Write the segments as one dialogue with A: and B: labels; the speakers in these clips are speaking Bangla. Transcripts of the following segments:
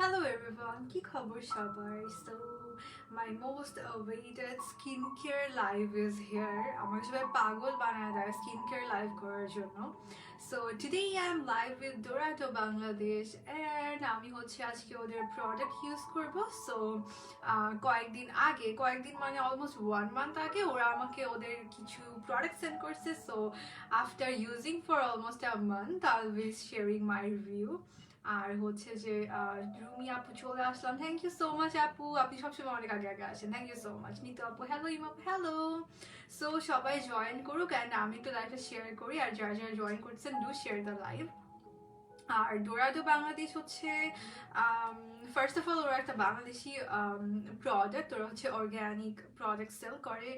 A: Hello everyone, কি খবর সবার? So my most awaited skincare live is here. আমার সবাই পাগল বানায় দেয় skincare live করার জন্য. So today I am live with Dorato Bangladesh and আমি হচ্ছে আজকে ওদের product use করব. So কয়েকদিন মানে almost 1 month আগে ওরা আমাকে ওদের কিছু product send করছে. So after using for almost a month I'll be sharing my review. আর হচ্ছে যে রুমি আপু চলে আসলাম, থ্যাংক ইউ সো মাচ আপু, আপনি সবসময় অনেক আগে আগে আসেন, thank you so much. Nitu আপু হ্যালো, ইম আপু হ্যালো। সো সবাই জয়েন করুক অ্যান্ড আমি একটু লাইভটা শেয়ার করি, আর যারা যারা জয়েন করছেন ডু শেয়ার দ্য লাইভ। আর ডোরাডো বাংলাদেশ হচ্ছে ফার্স্ট অফ অল ওরা একটা বাংলাদেশি প্রোডাক্ট, ওরা হচ্ছে অর্গ্যানিক প্রোডাক্ট সেল করে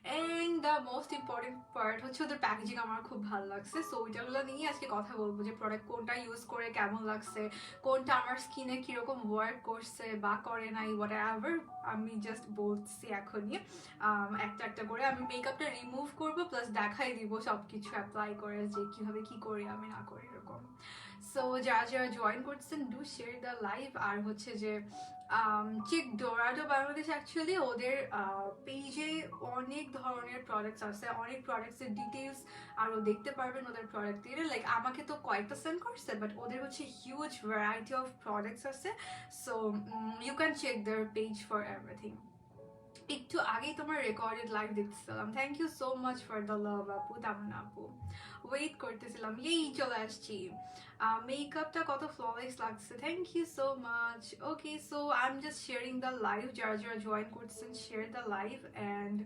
A: and the most important part হচ্ছে ওদের প্যাকেজিং আমার খুব ভালো লাগছে। সো ওইটাগুলো নিয়ে আজকে কথা বলবো যে প্রোডাক্ট কোনটা ইউজ করে কেমন লাগছে, কোনটা আমার স্কিনে কীরকম ওয়ার্ক করছে বা করে নাই, হোয়াট এভার আমি জাস্ট বলছি এখনই একটা একটা করে। আমি মেকআপটা রিমুভ করবো প্লাস দেখাই দিব সব কিছু অ্যাপ্লাই করে যে কীভাবে কী করি আমি না করি এরকম। সো যারা যারা জয়েন করছেন ডু শেয়ার দ্য লাইভ। আর হচ্ছে যে চিক ডোরাডো বাংলাদেশ অ্যাকচুয়ালি ওদের পেজে অনেক ধরনের প্রোডাক্টস আছে, অনেক প্রোডাক্টসের ডিটেলস আরও দেখতে পারবেন ওদের প্রোডাক্টের। লাইক আমাকে তো কয়েকটা সেন্ড করছে, বাট ওদের হচ্ছে হিউজ ভ্যারাইটি অফ প্রোডাক্টস আছে। So you can check their page for everything. একটু আগেই তোমার রেকর্ডেড লাইভ দেখতেছিলাম, thank you so much for the love আপু, তামনা আপু। ওয়েট করতেছিলাম, এই চলে আসছি। মেকআপটা কত ফ্ললেস লাগছে, thank you so much. Okay, so I am just sharing the live, যারা যারা জয়েন করছেন share the live. And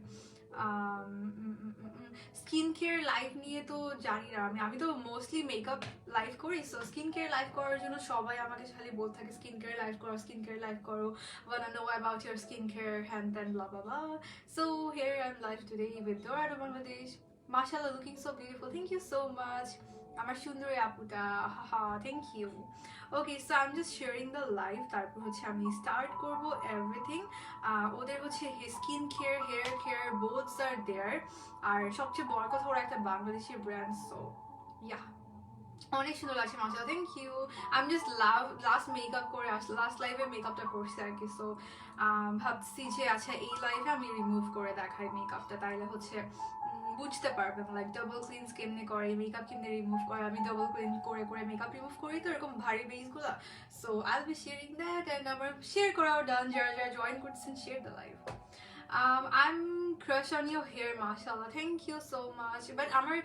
A: skin care live নিয়ে তো জানি না আমি তো মোস্টলি মেকআপ লাইভ করি। সো স্কিন কেয়ার লাইভ করার জন্য সবাই আমাকে খালি বলতে থাকে স্কিন কেয়ার লাইভ করো, স্কিন কেয়ার লাইভ করো, wanna know about your skincare and then blah blah blah. So here I'm live today with Dorato Bangladesh. Mashallah, looking so beautiful, thank you so much. আমার সুন্দরী আপুটা, হাহা, thank you. Okay, so I am just sharing the live, তারপর হচ্ছে আমি স্টার্ট করবো এভরিথিং। ওদের হচ্ছে skin care, hair care boths are there. আর সবচেয়ে বড় কথা ওরা একটা বাংলাদেশি ব্র্যান্ড। সো ইয়া, অনেক সুন্দর লাগছে মাশাআল্লাহ, থ্যাংক ইউ। আমি জাস্ট লাস্ট মেকআপ করে লাস্ট লাইভে মেকআপটা করছি আর কি। সো ভাবছি যে আচ্ছা এই লাইভে আমি রিমুভ করে দেখাই মেকআপটা, তাইলে হচ্ছে বুঝতে পারবেন লাইক ডাবল ক্লিনস কেমনে করে, মেকআপ কেমনে রিমুভ করে। আমি ডাবল ক্লিন করে করে মেকআপ রিমুভ করি তো এরকম ভারী বেসগুলো। So I will be sharing that and আমার শেয়ার করাও ডান, যারা যারা জয়েন করছেন share the live. I'm crush on your hair, mashallah, thank you so much. But আমার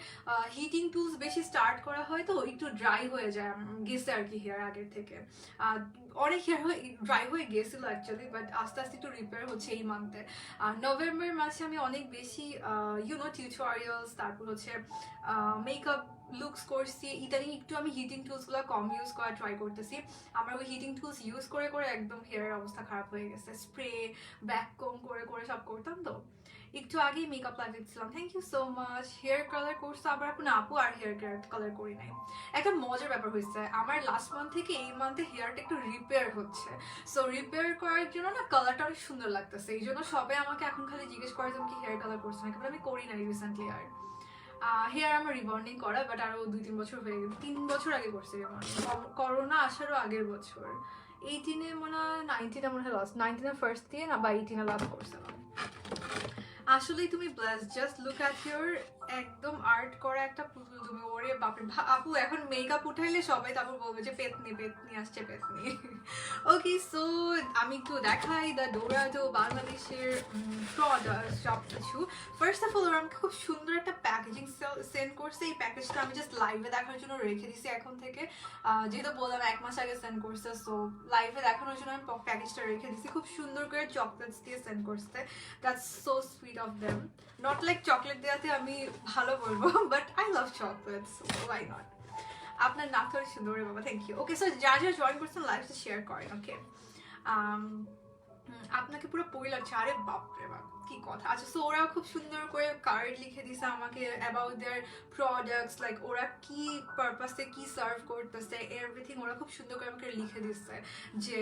A: হিটিং টুলস বেশি স্টার্ট করা হয় তো একটু ড্রাই হয়ে যায় গেছে আর কি হেয়ার আগের থেকে। অনেক হেয়ার ড্রাই হয়ে গেছিলো অ্যাকচুয়ালি, বাট আস্তে আস্তে একটু রিপেয়ার হচ্ছে এই মান্থে। নভেম্বর মাসে আমি অনেক বেশি টিউটোরিয়ালস, তারপর হচ্ছে মেকআপ লুকস করছি। ইদানিং একটু আমি হিটিং টুলসগুলো কম ইউজ করা ট্রাই করতেছি। আমার ওই হিটিং টুলস ইউজ করে করে একদম হেয়ারের অবস্থা খারাপ হয়ে গেছে, স্প্রে ব্যাক কম করে করে সব করতাম তো। একটু আগেই মেকআপ লাগিয়েছিলাম, thank you so much. Hair colour করছে আবার আপু আর হেয়ার কালার করি নাই। একটা মজার ব্যাপার হয়েছে, আমার লাস্ট মান্থ থেকে এই মান্থে হেয়ারটা একটু রিপেয়ার হচ্ছে। সো রিপেয়ার করার জন্য না কালারটা অনেক সুন্দর লাগতেছে, এই জন্য সবাই আমাকে এখন খালি জিজ্ঞেস করে তুমি কি হেয়ার কালার করছো না, আমি করি নাই রিসেন্টলি। আর হেয়ার আমার রিবন্ডিং করা, বাট আরও 2-3 বছর হয়ে গেছে, 3 বছর আগে করছি রিবন্ডিং, করোনা আসারও আগের বছর। 18-এ মনে হয়, 19-এ মনে হয় লাস্ট, 19-এ ফার্স্ট দিয়ে না বা 18-এ লাস্ট করছিলাম। আসলেই তুমি bless, just look at your একদম আর্ট করা একটা পুতুল তুমি। ওরে বাপরে আপু, এখন মেকআপ উঠাইলে সবাই তারপর বলবে যে পেতনি পেতনি আসছে পেতনি। ওকে, সো আমি একটু দেখাই দ্য ডোরাডো বাংলাদেশের প্রোডাক্ট সব কিছু। ফার্স্ট অফ অল ওরা আমাকে খুব সুন্দর একটা প্যাকেজিং সেন্ড করছে। এই প্যাকেজটা আমি জাস্ট লাইভে দেখার জন্য রেখে দিছি এখন থেকে, যেহেতু বললাম 1 মাস আগে সেন্ড করছে। সো লাইভে দেখানোর জন্য আমি প্যাকেজটা রেখে দিছি, খুব সুন্দর করে চকলেটস দিয়ে সেন্ড করছে। That's so sweet of them. Not like chocolate দেওয়াতে আমি ভালো বলবো, but I love chocolates, why not. আপনার নাকটা সুন্দর রে বাবা, থ্যাংক ইউ। ওকে, সো যা যা জয়েন করছেন লাইভটা শেয়ার করেন। ওকে, আপনাকে পুরো পরি লাগছে, আরে বাপরে বাপ কি কথা। আচ্ছা, সো ওরা খুব সুন্দর করে কার্ড লিখে দিছে আমাকে অ্যাবাউট দেয়ার প্রোডাক্টস, লাইক ওরা কি পারপাসে কি সার্ভ করতেছে, এভরিথিং ওরা খুব সুন্দর করে আমাকে লিখে দিচ্ছে যে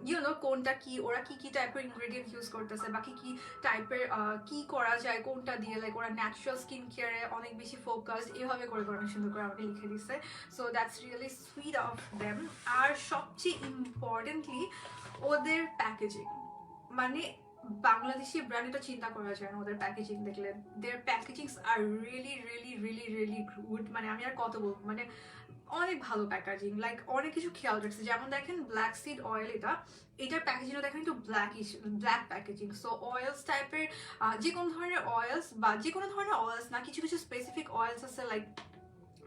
A: ইউনো কোনটা কি, ওরা কি কি টাইপের ইনগ্রেডিয়েন্ট ইউজ করতেছে, বাকি কি টাইপের কি করা যায় কোনটা দিয়ে, লাইক ওরা ন্যাচারাল স্কিন কেয়ারে অনেক বেশি ফোকাসড, এভাবে করে অনেক সুন্দর করে আমাকে লিখে দিচ্ছে। So that's really sweet of them. আর সবচেয়ে ইম্পর্টেন্টলি ওদের প্যাকেজিং, মানে বাংলাদেশি ব্র্যান্ড এটা চিন্তা করা যায় না ওদের প্যাকেজিং দেখলে। Their packagings are really really really really good, মানে আমি আর কত বলবো, মানে অনেক ভালো প্যাকেজিং, লাইক অনেক কিছু খেয়াল রাখছে। যেমন দেখেন ব্ল্যাক সিড অয়েল, এটার প্যাকেজিংটা দেখেন একটু ব্ল্যাক প্যাকেজিং। সো অয়েলস টাইপের যে কোনো ধরনের অয়েলস, বা যে কোনো ধরনের অয়েলস না, কিছু কিছু স্পেসিফিক অয়েলস আছে লাইক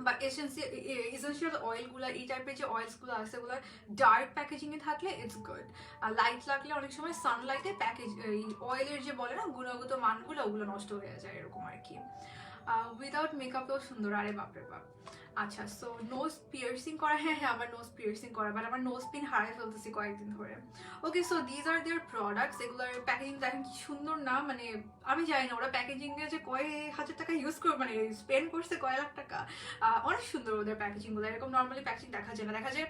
A: বা এসেন্সিয়াল অয়েলগুলো, এই টাইপের যে অয়েলসগুলো আছে ওগুলো ডার্ক প্যাকেজিংয়ে থাকলে ইটস গুড। আর লাইট লাগলে অনেক সময় সানলাইটে প্যাকেজ এই অয়েলের যে বলে না গুণগত মানগুলো ওগুলো নষ্ট হয়ে যায়, এরকম আর কি। উইদাউট মেকআপেও সুন্দর, আরে বাপরে বাপ। আচ্ছা, সো নোজ পিয়ার্সিং করা, হ্যাঁ হ্যাঁ আমার নোজ পিয়ার্সিং করা, বাট আমার নোজ পিন হারাই ফেলতেছি কয়েকদিন ধরে। Okay, so these are their products. এগুলোর প্যাকেজিং দেখেন কি সুন্দর না, মানে আমি জানি না ওরা প্যাকেজিংয়ে যে কয় হাজার টাকা ইউজ করে, মানে স্পেন্ড করছে কয় লাখ টাকা। অনেক সুন্দর ওদের প্যাকেজিংগুলো, এরকম নর্মালি প্যাকেজিং দেখা যায় না। দেখা যায়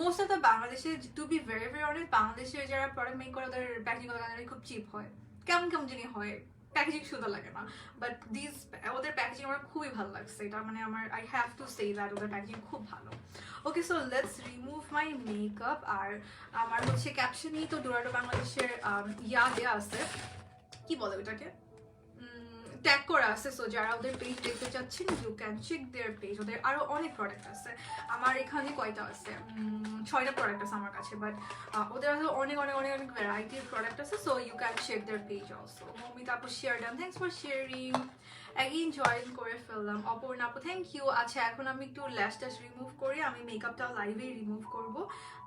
A: মোস্ট অফ দ্য বাংলাদেশে, to be very very honest, বাংলাদেশের যারা প্রোডাক্ট মেক করে ওদের প্যাকেজিংগুলো খুব চিপ হয়, কেমন কেমন জানি হয়, প্যাকেজিং সুন্দর লাগে না। বাট ওদের প্যাকেজিং আমার খুবই ভালো লাগছে, এটা মানে আমার I have to say that ওদের প্যাকেজিং খুব ভালো। Okay, so let's remove my makeup. আর আমার হচ্ছে ক্যাপশনই তো ডোরাডো বাংলাদেশের ইয়া দেয়া আছে, কি বলে ওটাকে, ট্যাগ করা আছে। সো যারা ওদের পেজ দেখতে চাচ্ছেন you can check their page. ওদের আরো অনেক প্রোডাক্ট আছে, আমার এখানে কয়টা আছে, 6টা প্রোডাক্ট আছে আমার কাছে, বাট ওদের আরো অনেক অনেক অনেক অনেক ভ্যারাইটির প্রোডাক্ট আছে। So you can check their page also. Moumita আপু share done, thanks for sharing. Again join করে ফেললাম। অপর্ণা আপু থ্যাংক ইউ। আচ্ছা, এখন আমি একটু ল্যাশ ট্যাশ রিমুভ করি, আমি মেকআপটা লাইভেই রিমুভ করব,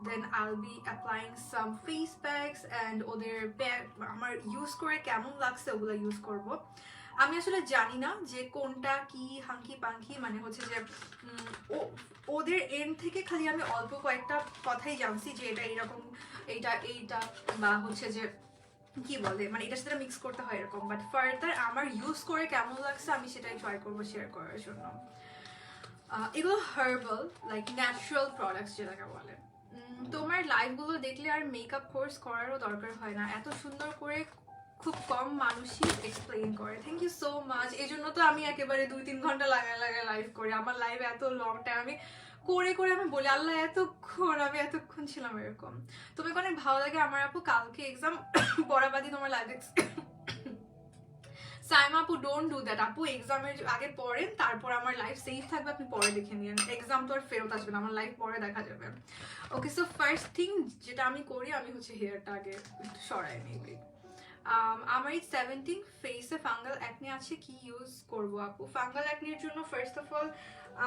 A: then I will be applying some face packs and ওদের আমার ইউজ করে কেমন লাগছে ওগুলো ইউজ করব। আমি আসলে জানি না যে কোনটা কি হাঙ্কি পাঙ্কি, মানে হচ্ছে যে ওদের এন্ড থেকে খালি আমি অল্প কয়েকটা কথাই জানছি যে এটা এইরকম, এইটা বা হচ্ছে যে কি বলে, মানে এটার সাথে মিক্স করতে হয় এরকম। বাট ফার্দার আমার ইউজ করে কেমন লাগছে আমি সেটাই ট্রাই করবো শেয়ার করার জন্য। এগুলো হার্বাল, লাইক ন্যাচারাল প্রোডাক্টস যেটাকে বলে। তোমার লাইভগুলো দেখলে আর মেকআপ কোর্স করারও দরকার হয় না, এত সুন্দর করে খুব কম মানুষই এক্সপ্লেইন করে। Thank you so much. এই জন্য তো আমি একেবারে 2-3 ঘন্টা লাগায় লাইভ করি। আমার লাইভ এত লং টাইম আমি করে আমি বলি আল্লাহ আমি এতক্ষণ ছিলাম এরকম। তোমাকে অনেক ভালো লাগে আমার আপু। কালকে এক্সাম পড়াবাদি তোমার লাইভ সাইমা আপু ডোন্ট ডু দ্যাট আপু, এক্সামের আগে পড়েন, তারপর আমার লাইফ সেফ থাকবে, আপনি পরে দেখে নিন। এক্সাম তো আর ফেরত আসবে না, আমার লাইফ পরে দেখা যাবে। ওকে, সো ফার্স্ট থিং যেটা আমি করি, আমি হচ্ছে হেয়ারটা আগে একটু সরাই নিই। আমার এই 17 ফেসে ফাঙ্গাল অ্যাকনে আছে, কি ইউজ করবো আপু? ফাঙ্গাল অ্যাকনের জন্য ফার্স্ট অফ অল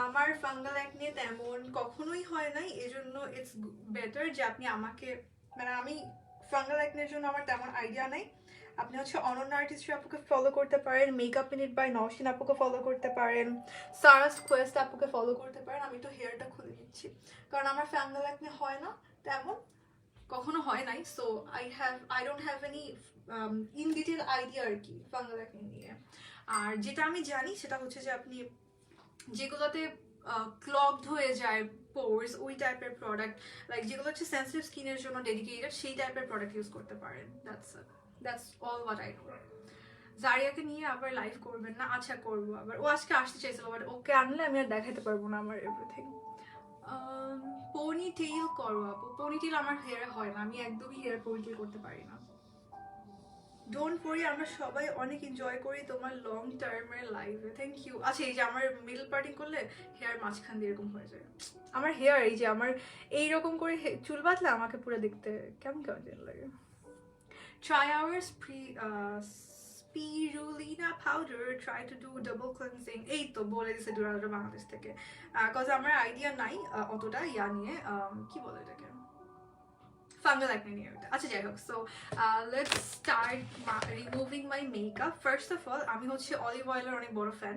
A: আমার ফাঙ্গাল অ্যাকনে তেমন কখনোই হয় নাই, এজন্য ইটস বেটার যে আপনি আমাকে, মানে আমি ফাঙ্গাল অ্যাকনের জন্য আমার তেমন আইডিয়া নাই। আপনি হচ্ছে অনন্যা আর্টিস্ট্রি আপুকে ফলো করতে পারেন, মেকআপ মিনিট বাই নওশিন আপুকে ফলো করতে পারেন, সারাস কোয়েস্ট আপুকে ফলো করতে পারেন। আমি তো হেয়ারটা খুলে দিচ্ছি কারণ আমার ফাঙ্গাল অ্যাকনে হয় না, তেমন কখনো হয় নাই। So I don't have any in detail idea আর কি ফাঙ্গাল অ্যাকনে নিয়ে। আর যেটা আমি জানি সেটা হচ্ছে যে আপনি যেগুলোতে ক্লগড হয়ে যায় পোর্স, ওই টাইপের প্রোডাক্ট, লাইক যেগুলো হচ্ছে সেন্সিটিভ স্কিনের জন্য ডেডিকেটেড, সেই টাইপের প্রোডাক্ট ইউজ করতে পারেন। That's all what I know. জারিয়াকে নিয়ে আবার লাইভ করবেন না? আচ্ছা করবো আবার, ও আজকে আসতে চাইছিল বাট ওকে আনলে আমি আর দেখাতে পারবো না আমার এভরিথিং। পনি টেইল করো আপু। পনি টেইল আমার হেয়ারে হয় না, আমি একদমই হেয়ার পনি টেইল করতে পারি না। ডোন্ট ওয়ারি, আমরা সবাই অনেক এনজয় করি তোমার লং টার্মের লাইভে। Thank you. আচ্ছা, এই যে আমার মিডল পার্টিং করলে হেয়ার মাঝখান দিয়ে এরকম হয়ে যায় আমার হেয়ার, এই যে আমার এইরকম করে চুল বাঁধলে আমাকে পুরো দেখতে কেমন কেমন যেন লাগে। Try our spirulina powder, try to do double cleansing. এই তো বলে দিছে ডোরাডো বাংলাদেশ থেকে, কজ আমার আইডিয়া নাই অতটা ইয়া নিয়ে, কি বলে এটাকে, ফাঙ্গাল অ্যাকনে নিয়ে। আচ্ছা যাই হোক, so let's start removing my makeup. First of all আমি হচ্ছে অলিভ অয়েলের অনেক বড় ফ্যান।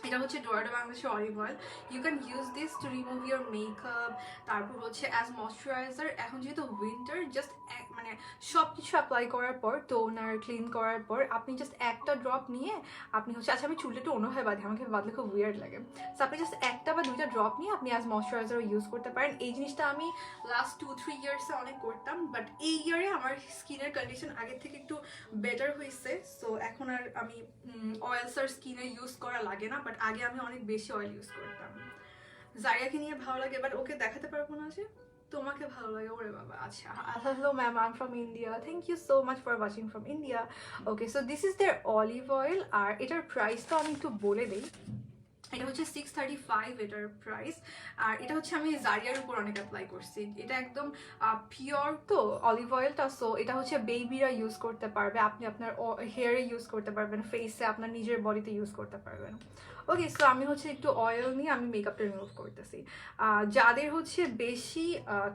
A: এটা হচ্ছে ডোরাডো বাংলাদেশের olive oil. You can use this to remove your makeup. তারপর হচ্ছে অ্যাজ ময়শ্চারাইজার। এখন যেহেতু উইন্টার, জাস্ট মানে সব কিছু অ্যাপ্লাই করার পর, টোনার ক্লিন করার পর আপনি জাস্ট একটা ড্রপ নিয়ে আপনি হচ্ছে, আচ্ছা আমি চুলে একটু অন্যভাবে বাঁধি, আমাকে বাঁধলে খুব উইয়ার্ড লাগে। সো আপনি জাস্ট একটা বা দুইটা ড্রপ নিয়ে আপনি অ্যাজ ময়শ্চারাইজার ইউজ করতে পারেন। এই জিনিসটা আমি লাস্ট 2-3 ইয়ার্সে অনেক করতাম, বাট এই ইয়ারে আমার স্কিনের কন্ডিশন আগের থেকে একটু বেটার হয়েছে। সো এখন আর আমি অয়েলস আর স্কিনে ইউজ করা লাগে না, বাট আগে আমি অনেক বেশি অয়েল ইউজ করতাম। জারিয়াকে নিয়ে ভালো লাগে, বাট ওকে দেখাতে পারবো না যে। তোমাকে ভালো লাগে, ওরে বাবা। আচ্ছা, hello ma'am, I'm from India, thank you so much for watching from India. Okay, so this is their olive oil, আর এটার প্রাইসটা আমি একটু বলে দিই। এটা হচ্ছে 635 এটার প্রাইস। আর এটা হচ্ছে আমি জারিয়ার উপর অনেক অ্যাপ্লাই করছি। এটা একদম পিওর তো অলিভ অয়েলটা, সো এটা হচ্ছে বেবিরা ইউজ করতে পারবে, আপনি আপনার হেয়ারে ইউজ করতে পারবেন, ফেসে, আপনার নিজের বডিতে ইউজ করতে পারবেন। ওকে, সো আমি হচ্ছে একটু অয়েল নিয়ে আমি মেকআপটা রিমুভ করতেছি। যাদের হচ্ছে বেশি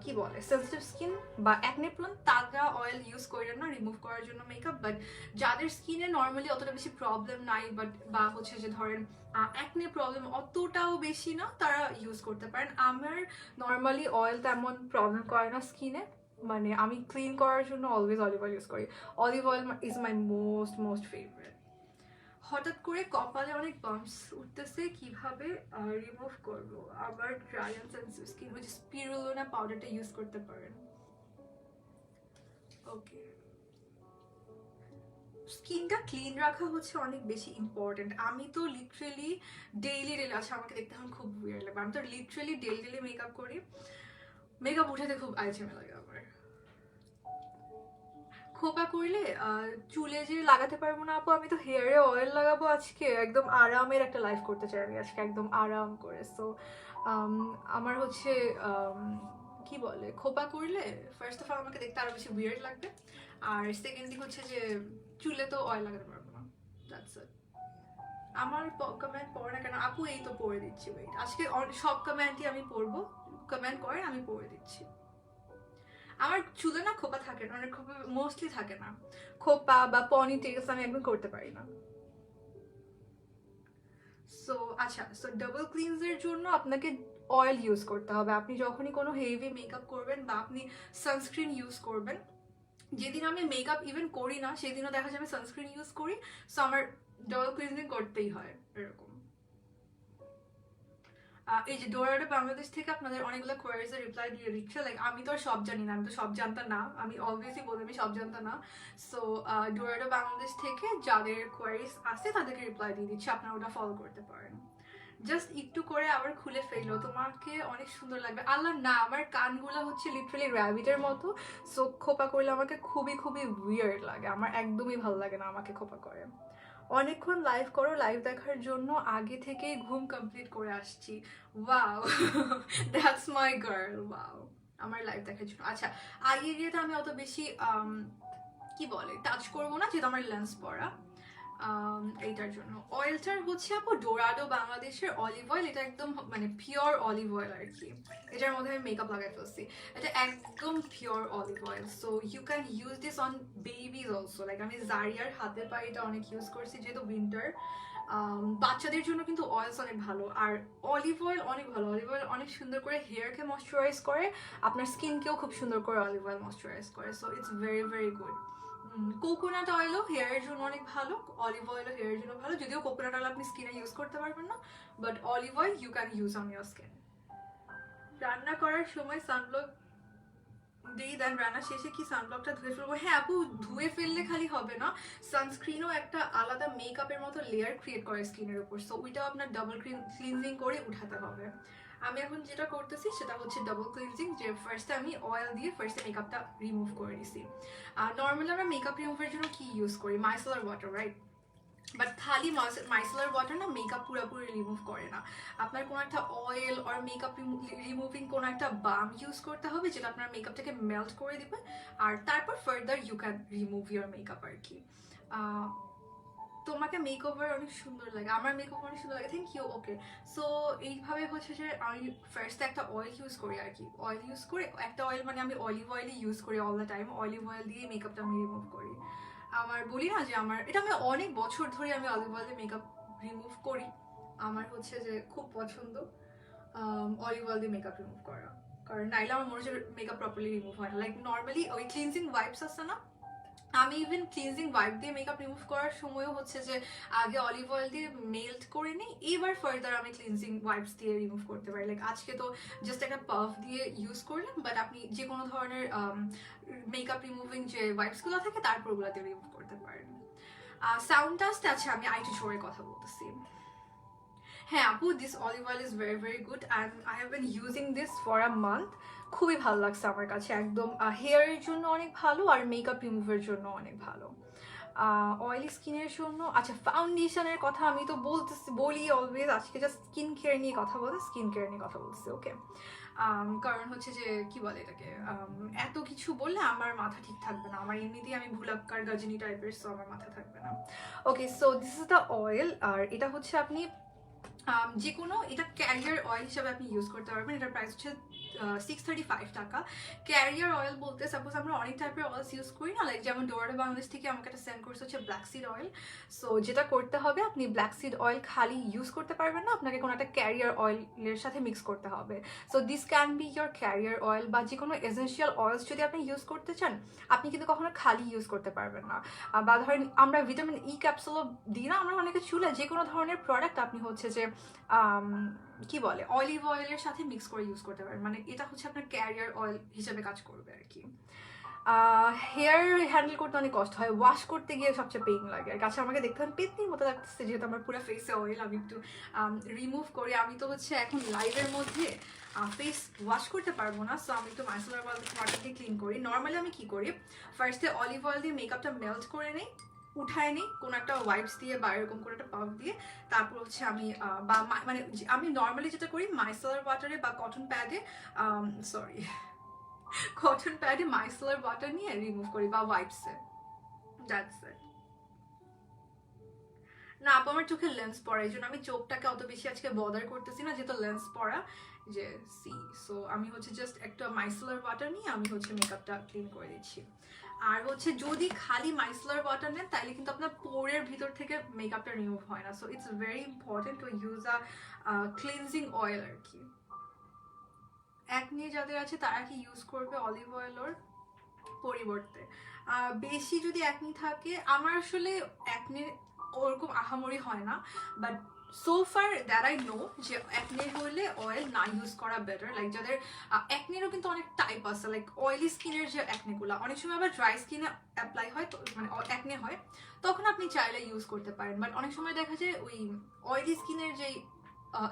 A: কি বলে সেন্সিটিভ স্কিন বা অ্যাকনে প্রোন, তারা অয়েল ইউজ করেন না রিমুভ করার জন্য মেকআপ। বাট যাদের স্কিনে নর্মালি অতটা বেশি প্রবলেম নাই, বাট বা হচ্ছে যে ধরেন অ্যাকনে প্রবলেম অতটাও বেশি না, তারা ইউজ করতে পারেন। আমার নর্মালি অয়েল তেমন প্রবলেম করে না স্কিনে, মানে আমি ক্লিন করার জন্য অলওয়েজ অলিভ অয়েল ইউজ করি। Olive oil is my most favourite. হঠাৎ করে কপালে অনেক বাম্পস উঠতেছে, কিভাবে রিমুভ করবো? আবার ড্রাই অ্যান্ড সেনসিটিভ স্কিন হচ্ছে স্পিরুলিনা পাউডারটা ইউজ করতে পারেন। ওকে, স্কিনটা ক্লিন রাখা হচ্ছে অনেক বেশি ইম্পর্টেন্ট। আমি তো লিটারেলি ডেইলি আচ্ছা আমাকে দেখতে এখন খুব উইয়ার্ড লাগে, আমি তো লিটারেলি ডেইলি মেকআপ করি। মেকআপ উঠাতে খুব আইচেমে লাগে আমার। খোপা করলে চুলে যে লাগাতে পারবো না আপু, আমি তো হেয়ারে অয়েল লাগাবো আজকে, একদম আরামের একটা লাইফ করতে চাই আমি আজকে, একদম আরাম করে। সো আমার হচ্ছে কি বলে, খোপা করলে ফার্স্ট অফ অল আমাকে দেখতে আরো বেশি উইয়ার্ড লাগবে, আর সেকেন্ড দিক হচ্ছে যে চুলে তো অয়েল লাগাতে পারবো না। That's it. আমার কমেন্ট পড়ে না কেন আপু? এই তো পড়ে দিচ্ছি, ওয়েট। আজকে সব কমেন্টই আমি পড়বো, কমেন্ট করে আমি পড়ে দিচ্ছি। আমার চুলে না খোপা থাকে না, অনেক খোপা মোস্টলি থাকে না, খোপা বা পনি টেলস আমি একদম করতে পারি না। সো আচ্ছা, সো ডাবল ক্লিনজের জন্য আপনাকে অয়েল ইউজ করতে হবে। আপনি যখনই কোনো হেভি মেকআপ করবেন বা আপনি সানস্ক্রিন ইউজ করবেন, যেদিন আমি মেকআপ ইভেন করি না সেদিনও দেখা যাবে সানস্ক্রিন ইউজ করি, সো আমার ডাবল ক্লিনজিং করতেই হয় এরকম। এই যে ডোরাডো বাংলাদেশ থেকে আপনাদের অনেকগুলো কোয়ারিজের রিপ্লাই দিয়ে দিচ্ছে, লাইক আমি তো আর সব জানি না, আমি তো সব জানতাম না, আমি অলওয়েজই বলি আমি সব জানতাম না। সো ডোরাডো বাংলাদেশ থেকে যাদের কোয়ারিজ আছে তাদেরকে রিপ্লাই দিয়ে দিচ্ছি, আপনারা ওটা ফলো করতে পারেন। জাস্ট একটু করে আবার খুলে ফেললো, তোমাকে অনেক সুন্দর লাগবে। আল্লাহ না, আমার কানগুলো হচ্ছে লিটারালি র্যাবিটের মতো, সো খোপা করলে আমাকে খুবই খুবই উইয়ার্ড লাগে, আমার একদমই ভালো লাগে না আমাকে খোপা করে। অনেকক্ষণ লাইভ করো, লাইভ দেখার জন্য আগে থেকেই ঘুম কমপ্লিট করে আসছি। Wow, that's my girl, wow. আমার লাইভ দেখার জন্য। আচ্ছা, আগে গিয়ে তো আমি অত বেশি কি বলে টাচ করবো না, যেহেতু আমার লেন্স পরা। এইটার জন্য অয়েলটার হচ্ছে আপু ডোরাডো বাংলাদেশের অলিভ অয়েল, এটা একদম মানে পিওর অলিভ অয়েল আর কি। এটার মধ্যে আমি মেকআপ লাগাই ফেলছি, এটা একদম pure olive oil. So you can use this on babies also, like আমি জারিয়ার হাতে পায়ে এটা অনেক ইউজ করছি যেহেতু উইন্টার। বাচ্চাদের জন্য কিন্তু অয়েলস অনেক ভালো, আর অলিভ অয়েল অনেক ভালো। অলিভ অয়েল অনেক সুন্দর করে হেয়ারকে ময়শ্চারাইজ করে, আপনার স্কিনকেও খুব সুন্দর করে অলিভ অয়েল ময়শ্চারাইজ করে। So it's very very good. Coconut অয়েলও হেয়ারের জন্য অনেক ভালো, অলিভ অয়েলও হেয়ারের জন্য ভালো, যদিও কোকোনাট অয়েল আপনি স্কিনে ইউজ করতে পারবেন না, but olive oil you can use on your skin. রান্না করার সময় সানব্লক দিই, দেন রান্না শেষে কি সানব্লকটা ধুয়ে ফেলবো? হ্যাঁ আপু, ধুয়ে ফেললে খালি হবে না, সানস্ক্রিনও একটা আলাদা মেকআপের মতো লেয়ার ক্রিয়েট করে স্কিনের উপর, সো ওইটাও আপনার ডাবল ক্লিনজিং করে উঠাতে হবে। আমি এখন যেটা করতেছি সেটা হচ্ছে ডাবল ক্লিনজিং, যে ফার্স্টে আমি অয়েল দিয়ে ফার্স্টে মেকআপটা রিমুভ করে নিছি। আর নর্মালি আমরা মেকআপ রিমুভের জন্য কি ইউজ করি? Micellar water, right? বাট খালি মাইসেলার ওয়াটার না মেকআপ পুরোপুরি রিমুভ করে না, আপনার কোনো একটা অয়েল আর মেকআপ রিমুভিং কোনো একটা বাম ইউজ করতে হবে, যেটা আপনার মেকআপটাকে মেল্ট করে দিবে, আর তারপর further you can remove your makeup আর কি। তোমাকে মেকওভার অনেক সুন্দর লাগে, আমার মেকওভার অনেক সুন্দর লাগে, থ্যাংক ইউ। ওকে, সো এইভাবে হচ্ছে যে আমি ফার্স্টে একটা অয়েল ইউজ করি আর কি, অয়েল ইউজ করে একটা অয়েল মানে আমি অলিভ অয়েলই ইউজ করি all the time, olive oil দিয়ে মেকআপটা আমি রিমুভ করি। আমার বলি না যে আমার এটা আমি অনেক বছর ধরে আমি অলিভ অয়েলে মেকআপ রিমুভ করি, আমার হচ্ছে যে খুব পছন্দ অলিভ অয়েল দিয়ে মেকআপ রিমুভ করা, কারণ নাইলে আমার মনে হচ্ছে মেকআপ প্রপারলি রিমুভ হয় না। লাইক নর্মালি ওই ক্লিনজিং ওয়াইপস আছে না, আমি ইভেন ক্লিনজিং ওয়াইপ দিয়ে মেকআপ রিমুভ করার সময়ও হচ্ছে যে আগে অলিভ অয়েল দিয়ে মেল্ট করে নিই, এবার ফার্দার আমি ক্লিনজিং ওয়াইপস দিয়ে রিমুভ করতে পারি। লাইক আজকে তো জাস্ট একটা পাফ দিয়ে ইউজ করলাম, বাট আপনি যে কোনো ধরনের মেকআপ রিমুভিং যে ওয়াইপসগুলো থাকে তারপর ওগুলো দিয়ে রিমুভ করতে পারেন। সাউন্ড টাস্ট আছে, আমি আইটি শোরে কথা বলতেছি। হ্যাঁ আপু, this olive oil is very very good and I have been using this for a month. খুবই ভালো লাগছে আমার কাছে, একদম হেয়ারের জন্য অনেক ভালো আর মেকআপ রিমুভের জন্য অনেক ভালো। অয়েলি স্কিনের জন্য আচ্ছা ফাউন্ডেশনের কথা আমি তো বলি অলওয়েজ, আজকে জাস্ট স্কিন কেয়ার নিয়ে কথা বলতে, স্কিন কেয়ার নিয়ে কথা বলছি। ওকে, কারণ হচ্ছে যে কি বলে এটাকে, এত কিছু বললে আমার মাথা ঠিক থাকবে না, আমার এমনিতেই আমি ভুলাক্কার গাজনি টাইপের, সো আমার মাথা থাকবে না। Okay, so this is the oil, আর এটা হচ্ছে আপনি যে কোনো, এটা ক্যারিয়ার অয়েল হিসাবে আপনি ইউজ করতে পারবেন। এটার প্রাইস হচ্ছে 635 টাকা। ক্যারিয়ার অয়েল বলতে সাপোজ আমরা অনেক টাইপের অয়েলস ইউজ করি না, লাইক যেমন ডোরাডো বাংলাদেশ থেকে আমাকে একটা সেন্ড করছে হচ্ছে ব্ল্যাক সিড অয়েল। সো যেটা করতে হবে, আপনি ব্ল্যাক সিড অয়েল খালি ইউজ করতে পারবেন না, আপনাকে কোনো একটা ক্যারিয়ার অয়েলের সাথে মিক্স করতে হবে। So this can be your career oil, বা যে কোনো এসেনশিয়াল অয়েলস যদি আপনি ইউজ করতে চান, আপনি কিন্তু কখনো খালি ইউজ করতে পারবেন না। বা ধরেন আমরা ভিটামিন ই ক্যাপসুলও দিই না আমরা অনেকে চুলে, যে কোনো ধরনের প্রোডাক্ট আপনি হচ্ছে যে কি বলে অলিভ অয়েলের সাথে মিক্স করে ইউজ করতে পারেন, মানে এটা হচ্ছে আপনার ক্যারিয়ার অয়েল হিসেবে কাজ করবে আর কি। হেয়ার হ্যান্ডেল করতে অনেক কষ্ট হয়, ওয়াশ করতে গিয়ে সবচেয়ে পেইন লাগে আর কাছে আমাকে দেখতে পেতনির মতো লাগতেছে, যেহেতু আমার পুরো ফেসে অয়েল, আমি একটু রিমুভ করি। আমি তো হচ্ছে এখন লাইভের মধ্যে ফেস ওয়াশ করতে পারবো না, সো আমি একটু মাইসেলার ওয়াটার দিয়ে ক্লিন করি। নর্মালি আমি কি করি, ফার্স্টে অলিভ অয়েল দিয়ে মেকআপটা মেল্ট করে নিই, উঠায় নিই কোনো একটা ওয়াইপস দিয়ে বা এরকম কোনো একটা পাফ দিয়ে, তারপর হচ্ছে আমি বা মানে আমি নর্মালি যেটা করি মাইসেলার ওয়াটারে বা কটন প্যাডে, সরি কটন প্যাডে মাইসেলার ওয়াটার নিয়ে রিমুভ করি বা ওয়াইপসে, দ্যাটস ইট। না আপু, আমার চোখে লেন্স পড়া, এই জন্য আমি চোখটাকে অত বেশি আজকে বদার করতেছি না, যেহেতু লেন্স পড়া যে সি। সো আমি হচ্ছে জাস্ট একটা মাইসেলার ওয়াটার নিয়ে আমি হচ্ছে মেকআপটা ক্লিন করে দিচ্ছি। আর হচ্ছে যদি খালি মাইসেলার ওয়াটার নেন তাহলে কিন্তু আপনার পোরের ভিতর থেকে মেকআপটা রিমুভ হয় না, so it's very important to use a cleansing oil আর কি। একনি যাদের আছে তারা কি ইউজ করবে অলিভ অয়েলের পরিবর্তে? বেশি যদি একনি থাকে, আমার আসলে একনির ওরকম আহামরি হয় না, but so far that I know যে একনি হলে অয়েল না ইউজ করা বেটার। লাইক যাদের একনিরও কিন্তু অনেক টাইপ আছে, লাইক অয়েলি স্কিনের যে একনিগুলো অনেক সময় আবার ড্রাই স্কিনে অ্যাপ্লাই হয়, তো মানে একনি হয়, তখন আপনি চাইলে ইউজ করতে পারেন। বাট অনেক সময় দেখা যায় ওই অয়েলি স্কিনের যেই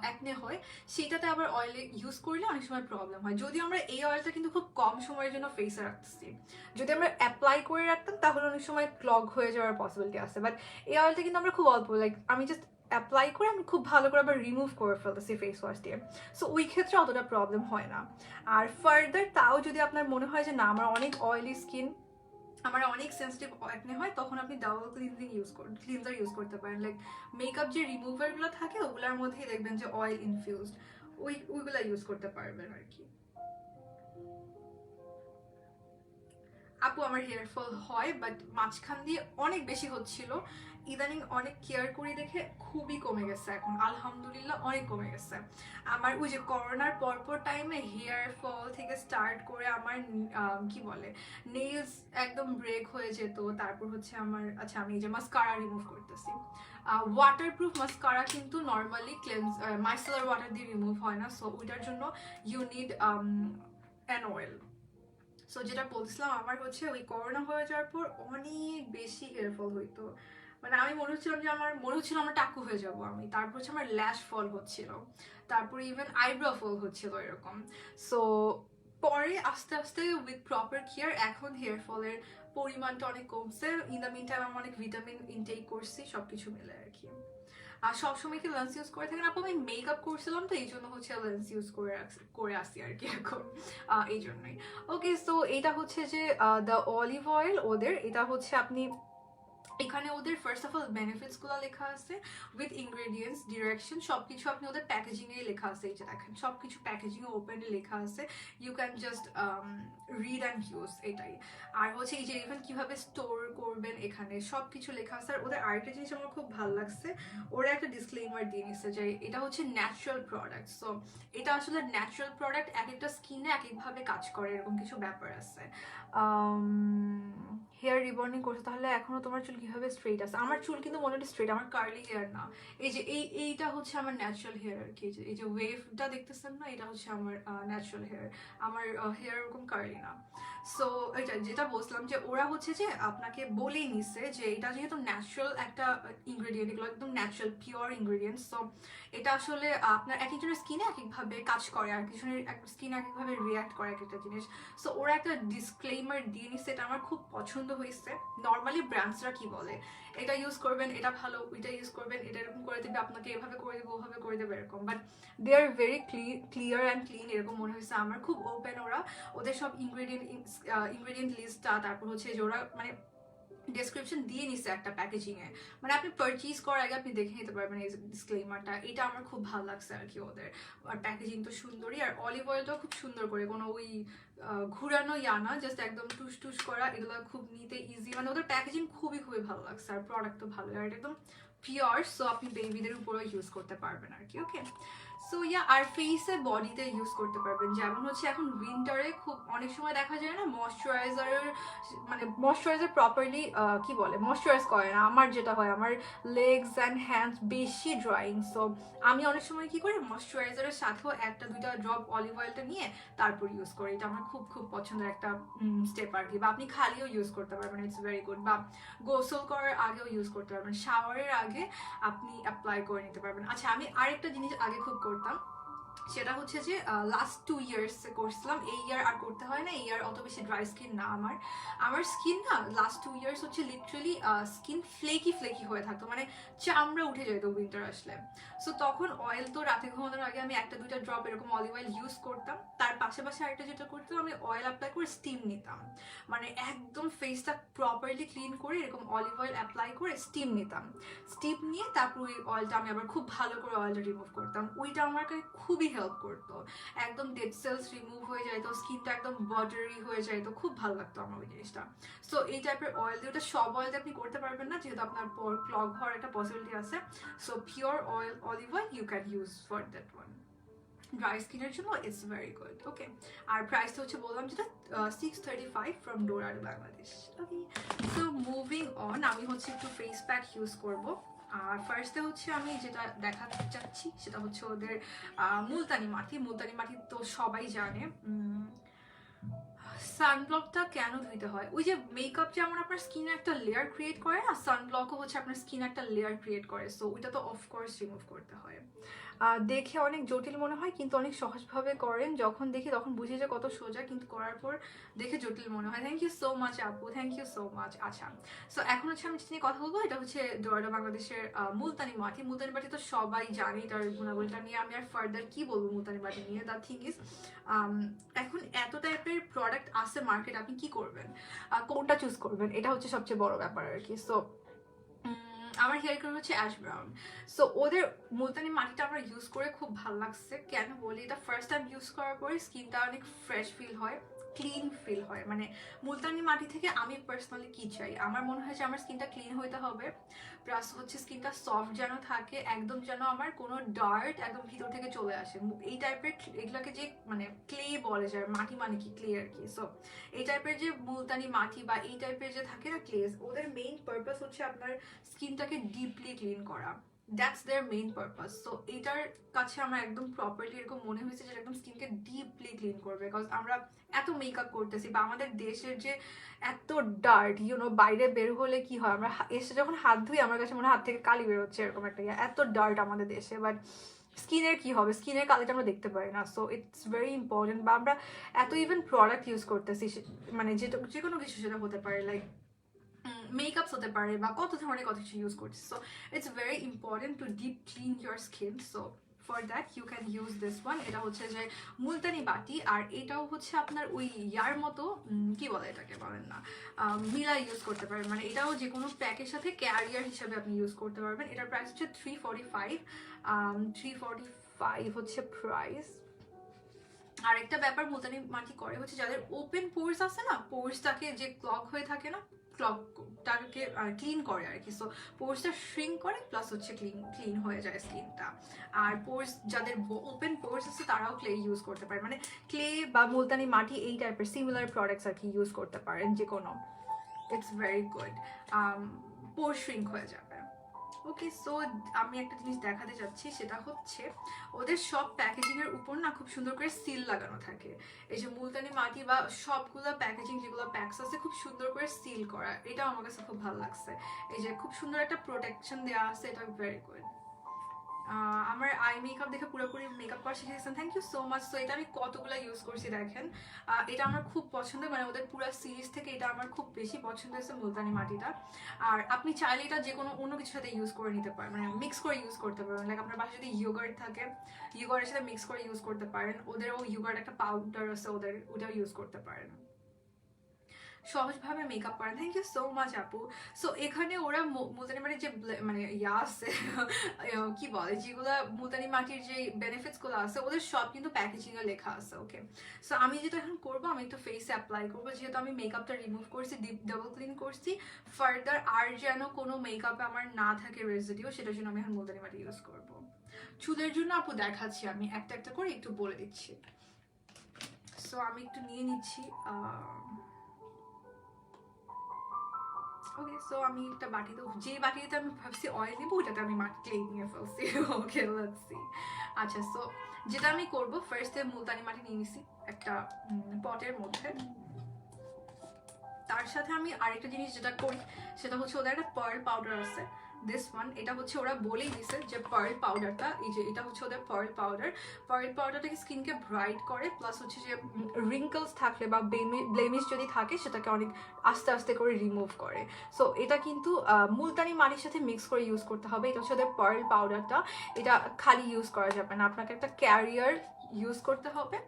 A: একনে হয় সেটাতে আবার অয়েল ইউজ করলে অনেক সময় প্রবলেম হয়। যদি আমরা এই অয়েলটা কিন্তু খুব কম সময়ের জন্য ফেসে রাখতেছি, যদি আমরা অ্যাপ্লাই করে রাখতাম তাহলে অনেক সময় ক্লগ হয়ে যাওয়ার পসিবিলিটি আছে, বাট এই অয়েলটা কিন্তু আমরা খুব অল্প, লাইক আমি জাস্ট অ্যাপ্লাই করে আমি খুব ভালো করে আবার রিমুভ করে ফেলতেছি ফেস ওয়াশ দিয়ে, সো ওই ক্ষেত্রে অতটা প্রবলেম হয় না। আর ফার্দার তাও যদি আপনার মনে হয় যে না আমার অনেক অয়েলি স্কিন, আমার অনেক সেন্সিটিভ একনে হয়, তখন আপনি ডাবল ক্লিনজার ইউজ করতে পারেন। লাইক মেকআপ যে রিমুভারগুলো থাকে ওগুলোর মধ্যেই দেখবেন যে অয়েল ইনফিউজড, ওইগুলো ইউজ করতে পারবেন আর কি। আপু আমার হেয়ার ফল হয়, বাট মাঝখান দিয়ে অনেক বেশি হচ্ছিল, ইদানিং অনেক কেয়ার করি দেখে খুবই কমে গেছে এখন, আলহামদুলিল্লাহ অনেক কমে গেছে। আমার ওই যে করোনার পরপর টাইমে হেয়ার ফল থেকে স্টার্ট করে আমার কি বলে নেইলস একদম ব্রেক হয়ে যেত, তারপর হচ্ছে আমার আচ্ছা আমি এই যে মাস্কারা রিমুভ করতেছি, ওয়াটারপ্রুফ মাস্কারা কিন্তু নর্মালি মাইসেলার ওয়াটার দিয়ে রিমুভ হয় না, সো ওইটার জন্য you need an oil. So যেটা বলছিলাম, আমার হচ্ছে ওই করোনা হয়ে যাওয়ার পর অনেক বেশি হেয়ার ফল হইতো, মানে আমি মনে হচ্ছিল আমার টাকু হয়ে যাবো আমি, তারপর হচ্ছে আমার ল্যাশ ফল হচ্ছিল, তারপর ইভেন আইব্রো ফল হচ্ছিল এরকম। সো পরে আস্তে আস্তে উইথ প্রপার কেয়ার এখন হেয়ার ফলের পরিমাণটা অনেক কমছে। ইন দ্য মিন টাইম আমি অনেক ভিটামিন ইনটেক করছি, সবকিছু মিলে আর কি। আর সবসময় কি লেন্স ইউজ করে থাকেন আপু? আমি মেকআপ করছিলাম তো এই জন্য হচ্ছে লেন্স ইউজ করে আসি আর কি এখন, এই জন্যই। ওকে, সো এটা হচ্ছে যে দ্য অলিভ অয়েল ওদের, এটা হচ্ছে আপনি এখানে ওদের ফার্স্ট অফ অল বেনিফিটসগুলো লেখা আছে উইথ ইনগ্রেডিয়েন্টস ডিরেকশন সবকিছু আপনি ওদের প্যাকেজিংয়ে লেখা আছে। এই যে দেখেন সবকিছু প্যাকেজিংয়ে ওপেনে লেখা আছে, you can just read and use এটাই। আর হচ্ছে এই যে ইভেন কিভাবে স্টোর করবেন এখানে সব কিছু লেখা আছে। আর ওদের আরেকটা জিনিস আমার খুব ভালো লাগছে, ওরা একটা ডিসক্লেমার দিয়ে নিচ্ছে যে এটা হচ্ছে ন্যাচারাল প্রোডাক্ট। সো এটা আসলে ন্যাচারাল প্রোডাক্ট, এক একটা স্কিনে এক একভাবে কাজ করে, এরকম কিছু ব্যাপার আছে। হেয়ার রিবর্নিং করছে, তাহলে এখনো তোমার চুল কিভাবে স্ট্রেট আছে? আমার চুল কিন্তু মোটামুটি স্ট্রেট, আমার কার্লি হেয়ার না। এই যে এইটা হচ্ছে আমার ন্যাচারাল হেয়ার আর কি, এই যে ওয়েভটা দেখতেছেন না, এটা হচ্ছে আমার ন্যাচারাল হেয়ার। আমার হেয়ার ওরকম কার্লি না। সো এটা যেটা বলছিলাম যে ওরা হচ্ছে যে আপনাকে বলেই নিছে যে এটা যেহেতু ন্যাচারাল একটা ইনগ্রেডিয়েন্ট, এগুলো একদম ন্যাচারাল পিওর ইনগ্রেডিয়েন্টস। সো এটা আসলে আপনার এক একজনের স্কিনে এক একভাবে কাজ করে, আর কিছুজনের স্কিনে এক একভাবে রিয়াক্ট করে এক একটা জিনিস। সো ওরা একটা ডিসক্লেমার দিয়ে নিচ্ছে, এটা আমার খুব পছন্দ হয়েছে। নর্মালি ব্র্যান্ডসরা কি বলে, এটা ইউজ করবেন এটা ভালো, এটা ইউজ করবেন এটা এরকম করে দেবে আপনাকে, এভাবে করে দেবে ওভাবে করে দেবে এরকম, but they are very clear and clean, এরকম মনে হয়েছে আমার। খুব ওপেন ওরা, ওদের সব ইনগ্রেডিয়েন্ট লিস্টটা, তারপর হচ্ছে যে ওরা মানে ডেসক্রিপশন দিয়ে নিছে একটা প্যাকেজিং এ, মানে আপনি পারচেজ করার আগে আপনি দেখে নিতে পারবেন এই ডিসক্লেমারটা। এটা আমার খুব ভালো লাগছে আর কি ওদের। আর প্যাকেজিং তো সুন্দরই, আর অলিভ অয়েলটাও খুব সুন্দর করে, কোনো ওই ঘুরানো না, জাস্ট একদম টুস টুস করা, এগুলো খুব নিতে ইজি, মানে ওদের প্যাকেজিং খুবই খুবই ভালো লাগছে। আর প্রোডাক্ট তো ভালো, আর একদম পিওর, সো আপনি বেবিদের উপরেও ইউজ করতে পারবেন আর কি। ওকে, সো ইয়া, আর ফেসে বডিতে ইউজ করতে পারবেন। যেমন হচ্ছে এখন উইন্টারে খুব অনেক সময় দেখা যায় না ময়শ্চারাইজারের, মানে ময়শ্চারাইজার প্রপারলি কি বলে ময়শ্চারাইজ করে না। আমার যেটা হয়, আমার লেগস অ্যান্ড হ্যান্ডস বেশি ড্রাইং, সো আমি অনেক সময় কি করি ময়শ্চারাইজারের সাথেও একটা দুইটা ড্রপ অলিভ অয়েলটা নিয়ে তারপর ইউজ করি। এটা আমার খুব খুব পছন্দের একটা স্টেপ আর কি। বা আপনি খালিও ইউজ করতে পারবেন, ইটস ভেরি গুড। বা গোসল করার আগেও ইউজ করতে পারবেন, শাওয়ারের আগে আপনি অ্যাপ্লাই করে নিতে পারবেন। আচ্ছা, আমি আরেকটা জিনিস আগে খুব করতাম, সেটা হচ্ছে যে লাস্ট 2 ইয়ার্স করছিলাম, এই ইয়ার আর করতে হয় না, এই ইয়ার অত বেশি ড্রাই স্কিন না আমার। আমার স্কিন না লাস্ট 2 ইয়ার্স হচ্ছে লিটারালি স্কিন ফ্লেকি ফ্লেকি হয়ে থাকতো, মানে চামড়া উঠে যেত উইন্টার আসলে। সো তখন অয়েল তো রাতে ঘুমানোর আগে আমি একটা দুইটা ড্রপ এরকম অলিভ অয়েল ইউজ করতাম। তার পাশাপাশি আরেকটা যেটা করতাম, আমি অয়েল অ্যাপ্লাই করে স্টিম নিতাম, মানে একদম ফেসটা প্রপারলি ক্লিন করে এরকম অলিভ অয়েল অ্যাপ্লাই করে স্টিম নিতাম। স্টিম নিয়ে তারপর ওই অয়েলটা আমি আবার খুব ভালো করে অয়েলটা রিমুভ করতাম। ওইটা আমার কাছে খুবই হেল্প করতো, একদম ডেড সেলস রিমুভ হয়ে যায়, তো স্কিনটা একদম বাটারি হয়ে যায়, তো খুব ভালো লাগতো আমার ওই জিনিসটা। সো এই টাইপের অয়েল দিয়ে, ওটা সব অয়েল দিয়ে আপনি করতে পারবেন না যেহেতু আপনার পর ক্লগ হওয়ার একটা পসিবিলিটি আছে। So pure oil olive oil you can use for that one, dry স্কিনের জন্য ইটস ভেরি গুড। ওকে, আর প্রাইসটা হচ্ছে বললাম যেটা 635 ফ্রম ডোরার Bangladesh. Okay, so moving on, আমি হচ্ছে একটু ফেস প্যাক ইউজ করবো। আর ফার্স্টে হচ্ছে আমি যেটা দেখাতে চাচ্ছি সেটা হচ্ছে ওদের মুলতানি মাটি। মুলতানি মাটি তো সবাই জানে। সানব্লকটা কেন ধুইতে হয়, ওই যে মেকআপ যেমন আপনার স্কিনে একটা লেয়ার ক্রিয়েট করে না, সানব্লকও হচ্ছে আপনার স্কিনে একটা লেয়ার ক্রিয়েট করে, সো ওইটা তো অফকোর্স রিমুভ করতে হয়। দেখে অনেক জটিল মনে হয় কিন্তু অনেক সহজভাবে করেন, যখন দেখি তখন বুঝি যে কত সোজা, কিন্তু করার পর দেখে জটিল মনে হয়। থ্যাংক ইউ সো মাচ আপু, থ্যাংক ইউ সো মাচ। আচ্ছা, সো এখন হচ্ছে আমি যেটা নিয়ে কথা বলবো, এটা হচ্ছে ডোরাডা বাংলাদেশের মুলতানি মাটি। মুলতানি মাটি তো সবাই জানে, এটার গুণাবলীটা নিয়ে আমি আর ফার্দার কি বলবো মুলতানি মাটি নিয়ে। দ্য থিং ইজ, এখন এত টাইপের প্রোডাক্ট আছে মার্কেট, আপনি কি করবেন, কোনটা চুজ করবেন, এটা হচ্ছে সবচেয়ে বড় ব্যাপার আর কি। সো আমার হেয়ার কালার হচ্ছে অ্যাশ ব্রাউন। সো ওদের মুলতানি মাটিটা আমরা ইউজ করে খুব ভালো লাগছে। কেন বলি, এটা ফার্স্ট টাইম ইউজ করার পরে স্কিনটা অনেক ফ্রেশ ফিল হয়, ক্লিন ফিল হয়। মানে মুলতানি মাটি থেকে আমি পার্সোনালি কি চাই, আমার মনে হয় যে আমার স্কিনটা ক্লিন হইতে হবে, প্লাস হচ্ছে স্কিনটা সফট যেন থাকে, একদম যেন আমার কোনো ডার্ট একদম ভিতর থেকে চলে আসে, এই টাইপের। এগুলোকে যে মানে ক্লে বলে যায়, মাটি মানে কি ক্লে আর কি। সো এই টাইপের যে মুলতানি মাটি বা এই টাইপের যে থাকে না ক্লেজ, ওদের মেইন পারপাস হচ্ছে আপনার স্কিনটাকে ডিপলি ক্লিন করা, that's there main purpose. So এটার কাছে আমার একদম প্রপারলি এরকম মনে হয়েছে যে একদম স্কিনকে ডিপলি ক্লিন করবে। বিকজ আমরা এত মেকআপ করতেছি, বা আমাদের দেশের যে এত ডার্ট, বাইরে বের হলে কি হয়, আমরা এসে যখন হাত ধুই আমার কাছে মনে হয় হাত থেকে কালি বেরোচ্ছে, এরকম একটা এত ডার্ট আমাদের দেশে। বাট স্কিনের কি হবে, স্কিনের কালিটা আমরা দেখতে পারি না। So it's very important. বা আমরা এত ইভেন প্রোডাক্ট ইউজ করতেছি, মানে যেটা যে কোনো কিছু সেটা হতে পারে, লাইক মেকআপস হতে পারে বা কত ধরনের কত কিছু ইউজ করছি। So it's very important to deep clean your skin. So for that you can use this one. এটা হচ্ছে যে মুলতানি মাটি, আর এটাও হচ্ছে আপনার ওই ইয়ার মতো কি বলে এটাকে বলেন না, মিলা ইউজ করতে পারবেন, মানে এটাও যে কোনো প্যাকের সাথে ক্যারিয়ার হিসাবে আপনি ইউজ করতে পারবেন। এটার প্রাইস হচ্ছে 345, 345 হচ্ছে প্রাইস। আর একটা ব্যাপার মুলতানি মাটি করে হচ্ছে যাদের ওপেন পোর্স আছে না, পোর্সটাকে যে ক্লগ হয়ে থাকে না, ক্লগটাকে ক্লিন করে আর কি। সো পোর্সটা শ্রিঙ্ক করে প্লাস হচ্ছে ক্লিন হয়ে যায় স্কিনটা। আর পোর্স যাদের ওপেন পোর্স আছে তারাও ক্লে ইউজ করতে পারে, মানে ক্লে বা মুলতানি মাটি এই টাইপের সিমিলার প্রোডাক্টস আর কি ইউজ করতে পারেন যে কোনো। It's very good, poor shrink হয়ে যাবে। ওকে, সো আমি একটা জিনিস দেখাতে যাচ্ছি, সেটা হচ্ছে ওদের সব প্যাকেজিং এর উপর না খুব সুন্দর করে সিল লাগানো থাকে। এই যে মুলতানি মাটি বা সবগুলো প্যাকেজিং যেগুলো প্যাকস আছে খুব সুন্দর করে সিল করা, এটা আমার কাছে খুব ভালো লাগছে। এই যে খুব সুন্দর একটা প্রোটেকশন দেওয়া আছে, এটা ভেরি গুড। আমার আই মেকআপ দেখে পুরোপুরি মেকআপ করা শিখে গেছেন, থ্যাংক ইউ সো মাচ। তো এটা আমি কতগুলো ইউজ করছি দেখেন, এটা আমার খুব পছন্দ, মানে ওদের পুরো সিরিজ থেকে এটা আমার খুব বেশি পছন্দ হয়েছে মুলতানি মাটিটা। আর আপনি চাইলে এটা যে কোনো অন্য কিছুর সাথে ইউজ করে নিতে পারেন, মানে মিক্স করে ইউজ করতে পারেন। লাইক আপনার বাসায় যদি ইয়োগার্ট থাকে, ইয়োগার্টের সাথে মিক্স করে ইউজ করতে পারেন। ওদেরও ইয়োগার্ট একটা পাউডার আছে, ওটাও ইউজ করতে পারেন। সহজভাবে মেকআপ করেন, থ্যাংক ইউ সো মাচ আপু। সো এখানে ওরা মুলতানি মাটির যে মানে ইয়া আছে কি বলে, যেগুলো মুলতানি মাটির যে বেনিফিটস গুলো আছে ওদের সব কিন্তু প্যাকেজিং এ লেখা আছে। ওকে, সো আমি যেটা এখন করবো, আমি একটু ফেসে অ্যাপ্লাই করবো, যেহেতু আমি মেকআপটা রিমুভ করছি, ডিপ ডাবল ক্লিন করছি। ফার্দার আর যেন কোনো মেকআপে আমার না থাকে রেজিডিউ, সেটার জন্য আমি এখন মুলতানি মাটি ইউজ করবো। চুলের জন্য আপু দেখাচ্ছি, আমি একটা একটা করে একটু বলে দিচ্ছি। সো আমি একটু নিয়ে নিচ্ছি। ওকে, সো আমি একটা বাটিতে, যে বাটিতে আমি ভাবছি অয়েল দিব ওটাতে আমি ক্লে নিয়ে ফেলছি। ওকে, লেটস সি। আচ্ছা, সো যেটা আমি করবো, ফার্স্টে মুলতানি মাটি নিয়ে নিছি একটা পটের মধ্যে। তার সাথে আমি আরেকটা জিনিস যেটা করি সেটা হচ্ছে ওদের একটা পার্ল পাউডার আছে, দিস ওয়ান। এটা হচ্ছে ওরা বলেই দিছে যে পার্ল পাউডারটা, এই যে এটা হচ্ছে ওদের পার্ল পাউডার। পার্ল পাউডারটাকে স্কিনকে ব্রাইট করে, প্লাস হচ্ছে যে রিঙ্কলস থাকলে বা ব্লেমিশ যদি থাকে সেটাকে অনেক আস্তে আস্তে করে রিমুভ করে। সো এটা কিন্তু মুলতানি মাটির সাথে মিক্স করে ইউজ করতে হবে। এটা হচ্ছে ওদের পার্ল পাউডারটা, এটা খালি ইউজ করা যাবে না, আপনাকে একটা ক্যারিয়ার ইউজ করতে হবে।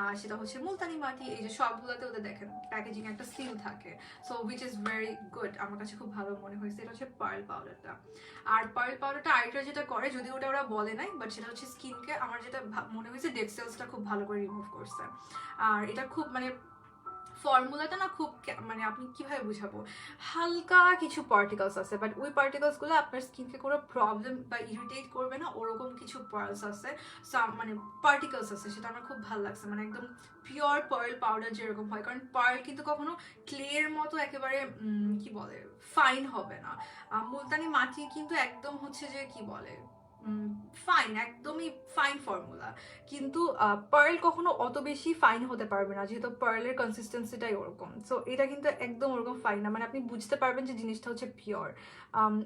A: আর সেটা হচ্ছে মুলতানি মাটি। এই যে সবগুলোতে ওদের দেখেন প্যাকেজিং একটা সিল থাকে, so which is very good, আমার কাছে খুব ভালো মনে হয়েছে। এটা হচ্ছে পার্ল পাউডারটা। আর পার্ল পাউডারটা আরেকটা যেটা করে, যদি ওটা ওরা বলে নাই, বাট সেটা হচ্ছে স্কিনকে, আমার যেটা মনে হয়েছে, ডেড সেলসটা খুব ভালো করে রিমুভ করছে। আর এটা খুব মানে ফর্মুলাটা না খুব, মানে আপনি কিভাবে বুঝাবো, হালকা কিছু পার্টিকলস আছে, বাট ওই পার্টিকলসগুলো আপনার স্কিনকে কোনো প্রবলেম বা ইরিটেট করবে না, ওরকম কিছু পার্লস আছে, মানে পার্টিকলস আছে, সেটা আমার খুব ভালো লাগছে। মানে একদম পিওর পার্ল পাউডার যেরকম হয়, কারণ পার্ল কিন্তু কখনো ক্লের মতো একেবারে কি বলে ফাইন হবে না। মুলতানি মাটি কিন্তু একদম হচ্ছে যে কি বলে ফাইন, একদমই ফাইন ফর্মুলা। কিন্তু পার্ল কখনো অত বেশি ফাইন হতে পারবে না, যেহেতু পার্লের কনসিস্টেন্সিটাই ওরকম। সো এটা কিন্তু একদম ওরকম ফাইন না, মানে আপনি বুঝতে পারবেন যে জিনিসটা হচ্ছে পিওর।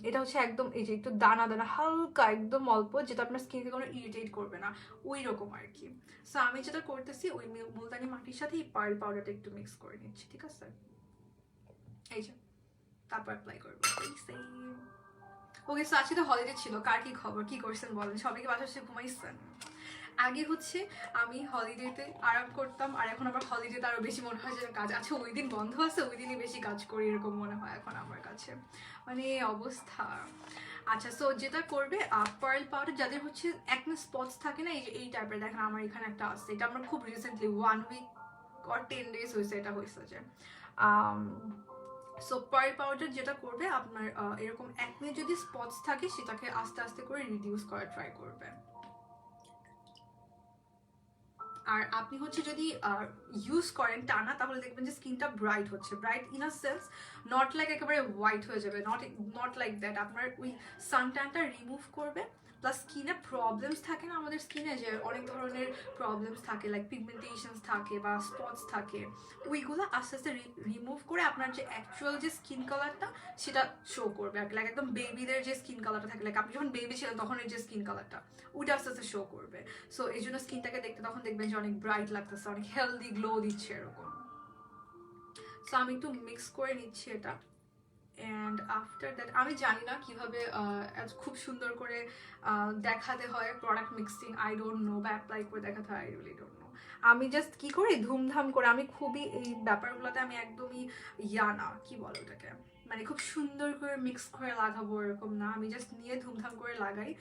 A: এটা হচ্ছে একদম এই যে একটু দানা দানা হালকা একদম অল্প, যেটা আপনার স্কিনকে কোনো ইরিটেট করবে না, ওই রকম আর কি। সো আমি যেটা করতেছি, ওই মুলতানি মাটির সাথে এই পার্ল পাউডারটা একটু মিক্স করে নিচ্ছি, ঠিক আছে? এই যে, তারপর অ্যাপ্লাই করবো। ওকে, সো আজকে তো হলিডে ছিল, কার কি খবর, কি করছেন বলেন? সবাই কি বাসায় ঘুমাইছেন? আগে হচ্ছে আমি হলিডেতে আরাম করতাম, আর এখন আবার হলিডেতে আরো বেশি মনে হয় যে কাজ আছে, ওই দিন বন্ধ আছে ওই দিনই বেশি কাজ করি, এরকম মনে হয় এখন আমার কাছে, মানে এই অবস্থা। আচ্ছা, সো যেটা করবে, পার্ল পাউডার যাদের হচ্ছে একনা স্পটস থাকে না, এই যে এই টাইপের, দেখেন আমার এখানে একটা আছে, এটা আমার খুব রিসেন্টলি 1 উইক or 10 days হয়েছে এটা হয়েছে যে। সো পার্ল পাউডার যেটা করবে, আপনার এরকম একনে যদি স্পটস থাকে সেটাকে আস্তে আস্তে করে রিডিউস করা ট্রাই করবে। আর আপনি হচ্ছে যদি ইউজ করেন টানা, তাহলে দেখবেন যে স্কিনটা ব্রাইট হচ্ছে, bright in a sense, not like একেবারে হোয়াইট হয়ে যাবে, নট লাইক দ্যাট। আপনার ওই সানট্যানটা রিমুভ করবে, প্লাস স্কিনে প্রবলেমস থাকে না আমাদের স্কিনে, যে অনেক ধরনের প্রবলেমস থাকে, লাইক পিগমেন্টেশনস থাকে বা স্পটস থাকে, ওইগুলো আস্তে আস্তে রিমুভ করে আপনার যে অ্যাকচুয়াল যে স্কিন কালারটা সেটা শো করবে আর কি। লাইক একদম বেবিদের যে স্কিন কালারটা থাকে, লাইক আপনি যখন বেবি ছিলেন তখন যে স্কিন কালারটা, ওইটা আস্তে আস্তে শো করবে। সো এই জন্য স্কিনটাকে দেখতে তখন দেখবেন যে অনেক ব্রাইট লাগতেছে, অনেক হেলদি গ্লো দিচ্ছে এরকম। সো আমি একটু মিক্স করে নিচ্ছি এটা। অ্যান্ড আফটার দ্যাট আমি জানি না কিভাবে খুব সুন্দর করে দেখাতে হয় product mixing, I don't know, বা অ্যাপ্লাই করে দেখাতে হয়, আই রিয়েলি ডোন্ট নো। আমি জাস্ট কি করি ধুমধাম করে, আমি খুবই এই ব্যাপারগুলোতে আমি একদমই না, কি বলো ওটাকে, মানে খুব সুন্দর করে মিক্স করে লাগাবো এরকম না, আমি জাস্ট নিয়ে ধুমধাম করে লাগাই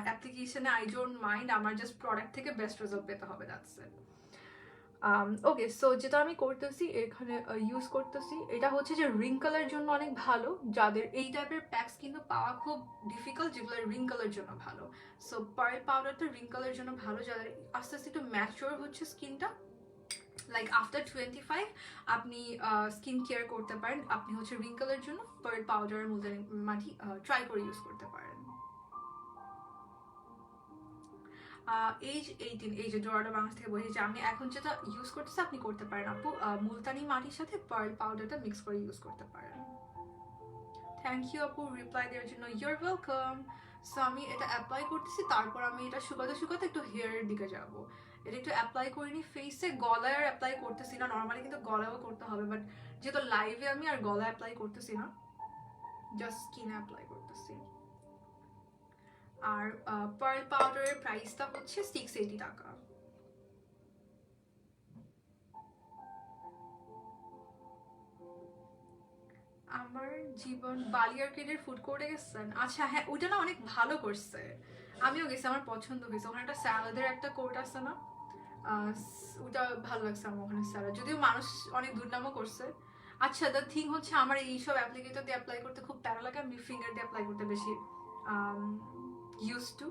A: অ্যাপ্লিকেশনে, আই ডোন্ট মাইন্ড, আমার জাস্ট প্রোডাক্ট থেকে বেস্ট রেজাল্ট পেতে হবে, দ্যাটস ইট। ওকে, সো যেটা আমি করতেছি এখানে ইউজ করতেছি, এটা হচ্ছে যে রিঙ্কলের জন্য অনেক ভালো, যাদের এই টাইপের প্যাকস কিন্তু পাওয়া খুব ডিফিকাল্ট, যেগুলো রিঙ্কলের জন্য ভালো। সো পার্ল পাউডারটা রিঙ্কলের জন্য ভালো, যাদের আস্তে আস্তে একটু ম্যাচিওর হচ্ছে স্কিনটা, লাইক আফটার 25 আপনি স্কিন কেয়ার করতে পারেন, আপনি হচ্ছে রিঙ্কলের জন্য পার্ল পাউডারের মধ্যে মাটি ট্রাই করে ইউজ করতে পারেন। এজ 18, এই যে ডোরাডো বাংলাদেশ থেকে বলেছে, আমি এখন যেটা ইউজ করতেছি আপনি করতে পারেন আপু, মুলতানি মাটির সাথে পার্ল পাউডারটা মিক্স করে ইউজ করতে পারেন। থ্যাংক ইউ আপু রিপ্লাই দেওয়ার জন্য, ইউর ওয়েলকাম। সো আমি এটা অ্যাপ্লাই করতেছি, তারপর আমি এটা শুকাতে শুকাতে একটু হেয়ারের দিকে যাব, এটা একটু অ্যাপ্লাই করিনি ফেসে, গলায় আর অ্যাপ্লাই করতেছি না, নর্মালি কিন্তু গলায়ও করতে হবে, বাট যেহেতু লাইভে আমি আর গলায় অ্যাপ্লাই করতেছি না, জাস্ট স্কিনে অ্যাপ্লাই করতেছি। আর পার্ল পাউডারের প্রাইসটা হচ্ছে 680 টাকা। আমার জীবন বালিয়ারকেটের ফুড কোর্টে গেছেন? আচ্ছা হ্যাঁ, ওইটা না অনেক ভালো করছে, আমিও গেছি, আমার পছন্দ হয়েছে, ওখানে একটা স্যালাদের একটা কোর্ট আছে না, ওটা ভালো লাগছে আমার, ওখানে স্যালাড, যদিও মানুষ অনেক দুর্নামও করছে। আচ্ছা দ্য থিং হচ্ছে আমার এইসব অ্যাপ্লিকেটর দিয়ে অ্যাপ্লাই করতে খুব প্যারা লাগে, আমি ফিঙ্গার দিয়ে অ্যাপ্লাই করতে বেশি ইউজ টু।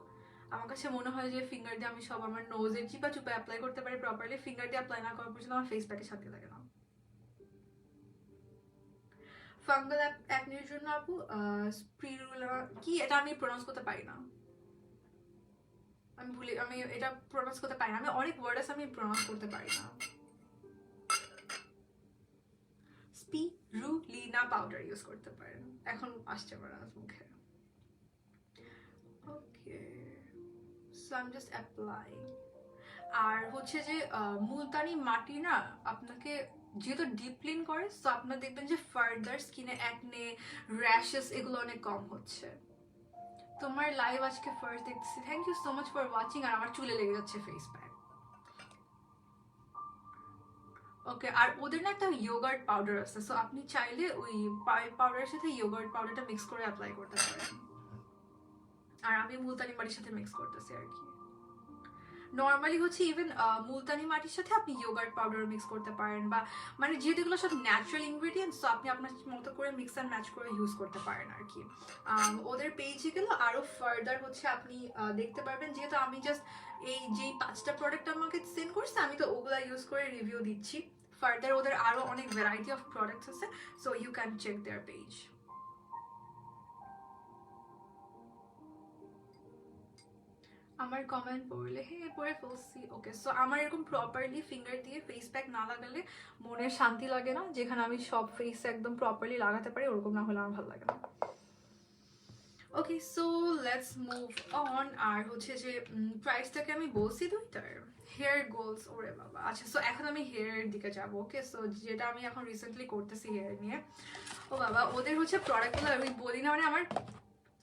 A: আমার কাছে মনে হয় যে ফিঙ্গার দিয়ে আমি সব আমার নোজের চিপা চুপা অ্যাপ্লাই করতে পারি প্রপারলি, ফিঙ্গার দিয়ে অ্যাপ্লাই না করা পর্যন্ত আমার ফেস প্যাকের সাথে লাগে না। ফাঙ্গাল অ্যাকনির জন্য আপু স্পিরুলা কি, এটা আমি প্রনাউন্স করতে পারি না, আমি এটা প্রনাউন্স করতে পারি না, আমি অনেক ওয়ার্ড আছে আমি প্রনাউন্স করতে পারি না। স্পিরুলিনা পাউডার ইউজ করতে পারেন, এখন আসছে আমার মুখে। Okay, so I am just applying. আর হচ্ছে যে মুলতানি মাটি না আপনাকে যেহেতু ডিপ ক্লিন করে, সো আপনার দেখবেন যে ফার্দার স্কিনে অ্যাকনে, র্যাশেস এগুলো অনেক কম হচ্ছে। তোমার লাইভ আজকে ফার্স্ট দেখতেছি, thank you so much for watching. আর আমার চুলে লেগে যাচ্ছে ফেস প্যাক। ওকে, আর ওদের না একটা ইয়োগার্ট পাউডার আছে, সো আপনি চাইলে ওই পাউডারের সাথে ইয়োগার্ট পাউডারটা মিক্স করে অ্যাপ্লাই করতে পারেন। আর আমি মুলতানি মাটির সাথে মিক্স করতেছি আর কি। নর্মালি হচ্ছে ইভেন মুলতানি মাটির সাথে আপনি ইয়োগার্ট পাউডার মিক্স করতে পারেন, বা মানে যেহেতু এগুলো সব ন্যাচারাল ইনগ্রিডিয়েন্টস, তো আপনি আপনার মতো করে মিক্স অ্যান্ড ম্যাচ করে ইউজ করতে পারেন আর কি। ওদের পেজে গেলে আরও ফার্দার হচ্ছে আপনি দেখতে পারবেন, যেহেতু আমি জাস্ট এই যেই 5টা প্রোডাক্ট আমাকে সেন্ড করছে আমি তো ওগুলা ইউজ করে রিভিউ দিচ্ছি, ফার্দার ওদের আরও অনেক ভ্যারাইটি অফ প্রোডাক্টস আছে, so you can check their page. আমার কমেন্ট পড়লে হ্যাঁ পড়ে ফেলছি। ওকে, সো আমার এরকম প্রপারলি ফিঙ্গার দিয়ে ফেস প্যাক না লাগালে মনের শান্তি লাগে না, যেখানে আমি সব ফেস একদম প্রপারলি লাগাতে পারি, ওরকম না হলে আমার ভালো লাগে না। Okay, so let's move on. আর হচ্ছে যে প্রাইসটাকে আমি বলছি দুইটার হেয়ার গোলস, ওরে বাবা। আচ্ছা, সো এখন আমি হেয়ারের দিকে যাবো। ওকে, সো যেটা আমি এখন রিসেন্টলি করতেছি হেয়ার নিয়ে, ও বাবা ওদের হচ্ছে প্রোডাক্টগুলো আমি বলি না, মানে আমার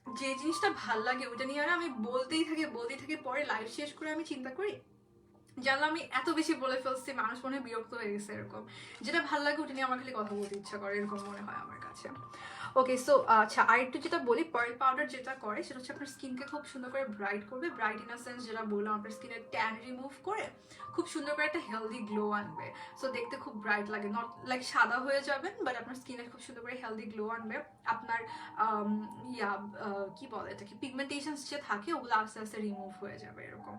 A: যে জিনিসটা ভাল লাগে ওটা নিয়ে আর আমি বলতেই থাকি, পরে লাইভ শেষ করে আমি চিন্তা করি জানলাম আমি এত বেশি বলে ফেলছি, মানুষ মনে হয় বিরক্ত হয়ে গেছে এরকম, যেটা ভাল লাগে ওটা নিয়ে আমার খালি কথা বলতে ইচ্ছা করে, এরকম মনে হয় আমার কাছে। ওকে, সো আচ্ছা আর একটু যেটা বলি, পার্ল পাউডার যেটা করে সেটা হচ্ছে আপনার স্কিনকে খুব সুন্দর করে ব্রাইট করবে, ব্রাইট ইন আ সেন্স যেটা বললাম আপনার স্কিনের ট্যান রিমুভ করে খুব সুন্দর করে একটা হেলদি গ্লো আনবে, সো দেখতে খুব ব্রাইট লাগে, নট লাইক সাদা হয়ে যাবেন বাট আপনার স্কিনে খুব সুন্দর করে হেলদি গ্লো আনবে, আপনার কি বলে এটাকে পিগমেন্টেশনস যে থাকে ওগুলো আস্তে আস্তে রিমুভ হয়ে যাবে এরকম।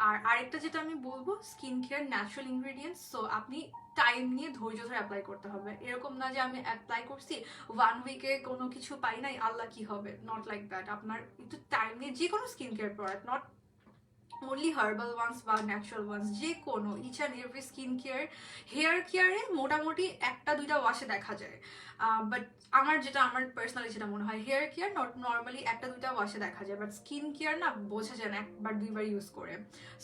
A: আর আরেকটা যেটা আমি বলবো, skin care natural ingredients, so আপনি টাইম নিয়ে ধৈর্য ধরে অ্যাপ্লাই করতে হবে, এরকম না যে আমি অ্যাপ্লাই করছি 1 উইকে কোনো কিছু পাই নাই আল্লাহ কি হবে, নট লাইক দ্যাট। আপনার একটু টাইম নিয়ে যে কোনো skin care product, not only herbal ones বা ন্যাচারাল ওয়ান্স, যে কোনো each and every skin care, hair কেয়ারে মোটামুটি একটা দুইটা ওয়াশে দেখা যায়, বাট আমার পার্সোনালি যেটা মনে হয় হেয়ার কেয়ার নর্মালি একটা দুইটা ওয়াশে দেখা যায়, বাট স্কিন কেয়ার না বোঝা যায় না একবার দুইবার ইউজ করে।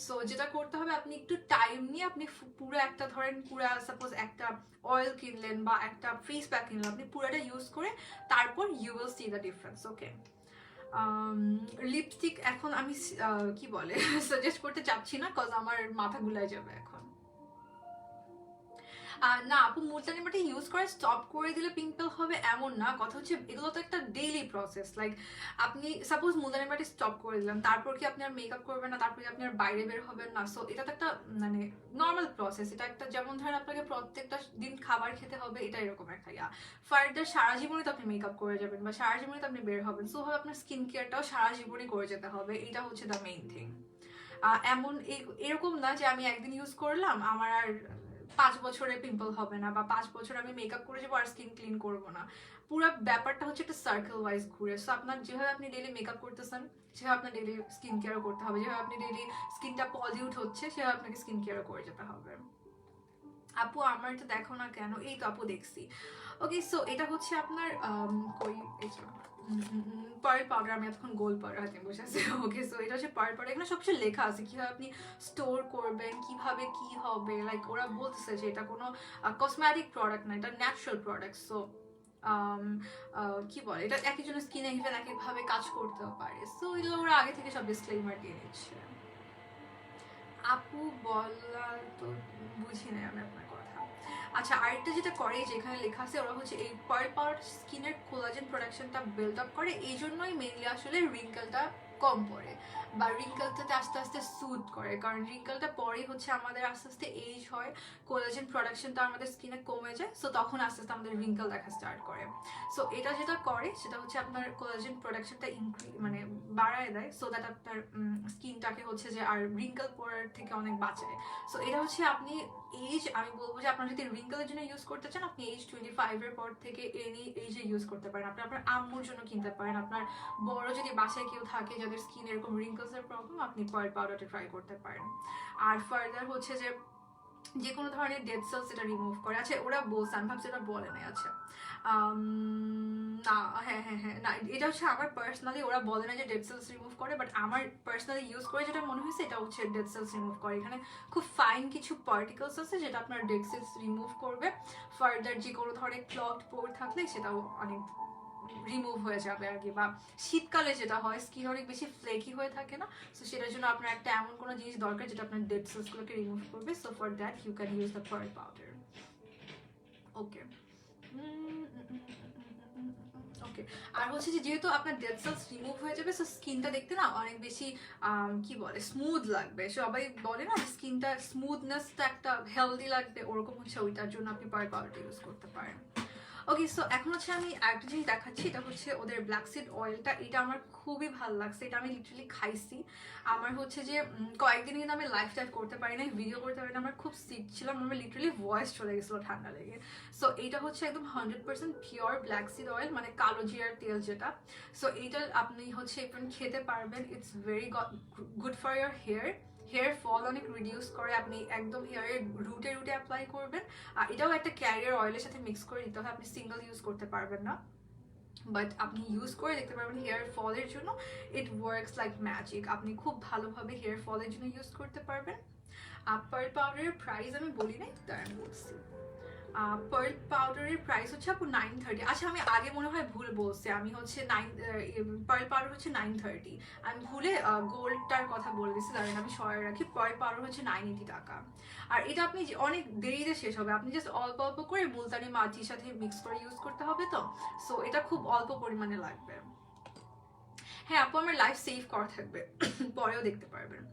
A: সো যেটা করতে হবে, আপনি একটু টাইম নিয়ে আপনি পুরো একটা ধরেন পুরো সাপোজ একটা অয়েল কিনলেন বা একটা ফেস প্যাক কিনলেন, আপনি পুরোটা ইউজ করে তারপর you will see the difference. Okay, lipstick এখন আমি কি বলে সাজেস্ট করতে চাচ্ছি না, কজ আমার মাথা গুলাই যাবে এখন। না আপু, মুলতানি মাটি ইউজ করে স্টপ করে দিলে পিম্পল হবে এমন না, কথা হচ্ছে এগুলো তো একটা ডেইলি প্রসেস। লাইক আপনি সাপোজ মুলতানি মাটি স্টপ করে দিলেন, তারপর কি আপনি আর মেকআপ করবেন না, তারপর কি আপনি আর বাইরে বের হবেন না? সো এটা তো একটা মানে নর্মাল প্রসেস, এটা একটা যেমন ধরেন আপনাকে প্রত্যেকটা দিন খাবার খেতে হবে, এটা এরকম একটা ফার্দার সারা জীবনে তো আপনি মেকআপ করে যাবেন বা সারা জীবনে তো আপনি বের হবেন, সো হবে আপনার স্কিন কেয়ারটাও সারা জীবনে করে যেতে হবে, এটা হচ্ছে দ্য মেইন থিং। এমন এরকম না যে আমি একদিন ইউজ করলাম আমার আর 5 বছরে পিম্পল হবে না, বা 5 বছর আমি মেকআপ করে যাবো আর স্কিন ক্লিন করবো না। পুরো ব্যাপারটা হচ্ছে একটা সার্কেল ওয়াইজ ঘুরে। সো আপনার যেভাবে আপনি ডেইলি মেকআপ করতেছেন সেভাবে আপনার ডেইলি স্কিন কেয়ারও করতে হবে, যেভাবে আপনি ডেইলি স্কিনটা পলিউট হচ্ছে সেভাবে আপনাকে স্কিন কেয়ারও করে যেতে হবে। আপু আমার এটা দেখো না কেন? এই তো আপু দেখছি। ওকে, সো এটা হচ্ছে আপনার কই পার্ল পাউডার, আমি এতক্ষণ গোল্ড পাউডার হাতে বসে আছি। ওকে, সো এটা হচ্ছে পার্ল পাউডার, এখানে সবকিছু লেখা আছে কিভাবে আপনি স্টোর করবেন, কিভাবে কি হবে, লাইক ওরা বলতেছে যে এটা কোনো কসমেটিক প্রোডাক্ট না, এটা ন্যাচারাল প্রোডাক্ট। সো কি বলে, এটা এক একজনের স্কিনে ইভেন এক একভাবে কাজ করতেও পারে। সো এগুলো ওরা আগে থেকে সব ডিসক্লেইমার দিয়ে নিচ্ছে। আপু বলা তো বুঝি নাই আমি আপনার কথা। আচ্ছা, আরেকটা যেটা করে যেখানে লেখা আছে ওরা হচ্ছে এই পার্ল পাউডার স্কিনের কোলাজেন প্রোডাকশনটা বিল্ড আপ করে, এই জন্যই মেইনলি আসলে রিঙ্কেলটা কম পড়ে বা রিঙ্কেলটাতে আস্তে আস্তে সুট করে, কারণ রিঙ্কেলটা পরেই হচ্ছে আমাদের আস্তে আস্তে এজ হয়, কোলাজেন প্রোডাকশনটা আমাদের স্কিনে কমে যায়, সো তখন আস্তে আস্তে আমাদের রিঙ্কেল দেখা স্টার্ট করে। সো এটা যেটা করে সেটা হচ্ছে আপনার কোলাজেন প্রোডাকশনটা মানে বাড়ায় দেয়, সো দ্যাট আপনার স্কিনটাকে হচ্ছে যে আর রিঙ্কেল পড়ার থেকে অনেক বাঁচায়। সো এটা হচ্ছে আপনি এজ, আমি বলবো যে আপনার যদি রিঙ্কেলের জন্য ইউজ করতে চান আপনি এজ 25-এর পর থেকে এনি এজে ইউজ করতে পারেন। আপনি আপনার আম্মুর জন্য কিনতে পারেন, আপনার বড় যদি বাসায় কেউ থাকে যাদের স্কিন এরকম রিঙ্কেলসের প্রবলেম, আপনি পার্ল পাউডারটা ট্রাই করতে পারেন। আর ফার্দার হচ্ছে যে কোনো ধরনের ডেড সেলস এটা রিমুভ করে। আচ্ছা ওরা বলছে, আমি ভাবছি এটা বলে নাই। আচ্ছা না, হ্যাঁ না, এটা হচ্ছে আমার পার্সোনালি, ওরা বলে না যে ডেড সেলস রিমুভ করে, বাট আমার পার্সোনালি ইউজ করে যেটা মনে হয়েছে এটা হচ্ছে ডেড সেলস রিমুভ করে। এখানে খুব ফাইন কিছু পার্টিকলস আছে যেটা আপনার ডেড সেলস রিমুভ করবে। ফার্দার যে কোনো ধরনের ক্লট পোর থাকলে সেটাও অনেক রিমুভ হয়ে যাবে আর কি। বা শীতকালে যেটা হয় স্কিন অনেক বেশি ফ্লেকি হয়ে থাকে না, সো সেটার জন্য আপনার একটা এমন কোনো জিনিস দরকার যেটা আপনার ডেড সেলসগুলোকে রিমুভ করবে। So for that you can use the pearl powder. Okay okay, আর হচ্ছে যে যেহেতু আপনার ডেড সেলস রিমুভ হয়ে যাবে, সো স্কিনটা দেখতে না অনেক বেশি কি বলে স্মুথ লাগবে। সবাই বলে না স্কিনটা স্মুথনেসটা একটা হেলদি লাগবে, ওরকম হচ্ছে ওইটার জন্য আপনি পার্ল পাউডার ইউজ করতে পারেন। ওকে, সো এখন হচ্ছে আমি আরেকটা জিনিস দেখাচ্ছি, এটা হচ্ছে ওদের ব্ল্যাক সিড অয়েলটা। এটা আমার খুবই ভালো লাগছে, এটা আমি লিটারালি খাইছি। আমার হচ্ছে যে কয়েকদিন কিন্তু আমি লাইভ টাইভ করতে পারি না, ভিডিও করতে পারি না, আমার খুব সিক ছিলাম, আমার লিটারালি ভয়েস চলে গেছিলো ঠান্ডা লেগে। সো এইটা হচ্ছে একদম 100% পিওর ব্ল্যাক সিড অয়েল, মানে কালো জিরার তেল যেটা। সো এইটা আপনি হচ্ছে এখন খেতে পারবেন, it's very good for your hair fall অনেক রিডিউস করে। আপনি একদম হেয়ারের রুটে অ্যাপ্লাই করবেন। আর এটাও একটা ক্যারিয়ার অয়েলের সাথে মিক্স করে দিতে হবে, আপনি সিঙ্গেল ইউজ করতে পারবেন না, বাট আপনি ইউজ করে দেখতে পারবেন হেয়ার ফলের জন্য ইট ওয়ার্কস লাইক ম্যাজিক। আপনি খুব ভালোভাবে হেয়ার ফলের জন্য ইউজ করতে পারবেন। পার্ল পাউডারের প্রাইস আমি বলি নাই, তাই আমি বলছি। পার্ল পাউডারের প্রাইস হচ্ছে আপু 930। আচ্ছা আমি আগে মনে হয় ভুল বলছি, আমি হচ্ছে পার্ল পাউডার হচ্ছে 930, আমি ভুলে গোল্ডটার কথা বলে দিচ্ছি, দাঁড়ান আমি সরাই রাখি। পার্ল পাউডার হচ্ছে 980 টাকা। আর এটা আপনি অনেক দেরিতে শেষ হবে, আপনি জাস্ট অল্প অল্প করে মুলতানি মাটির সাথে মিক্স করে ইউজ করতে হবে তো, সো এটা খুব অল্প পরিমাণে লাগবে। হ্যাঁ আপু আমার লাইফ সেভ করা থাকবে, পরেও দেখতে পারবেন।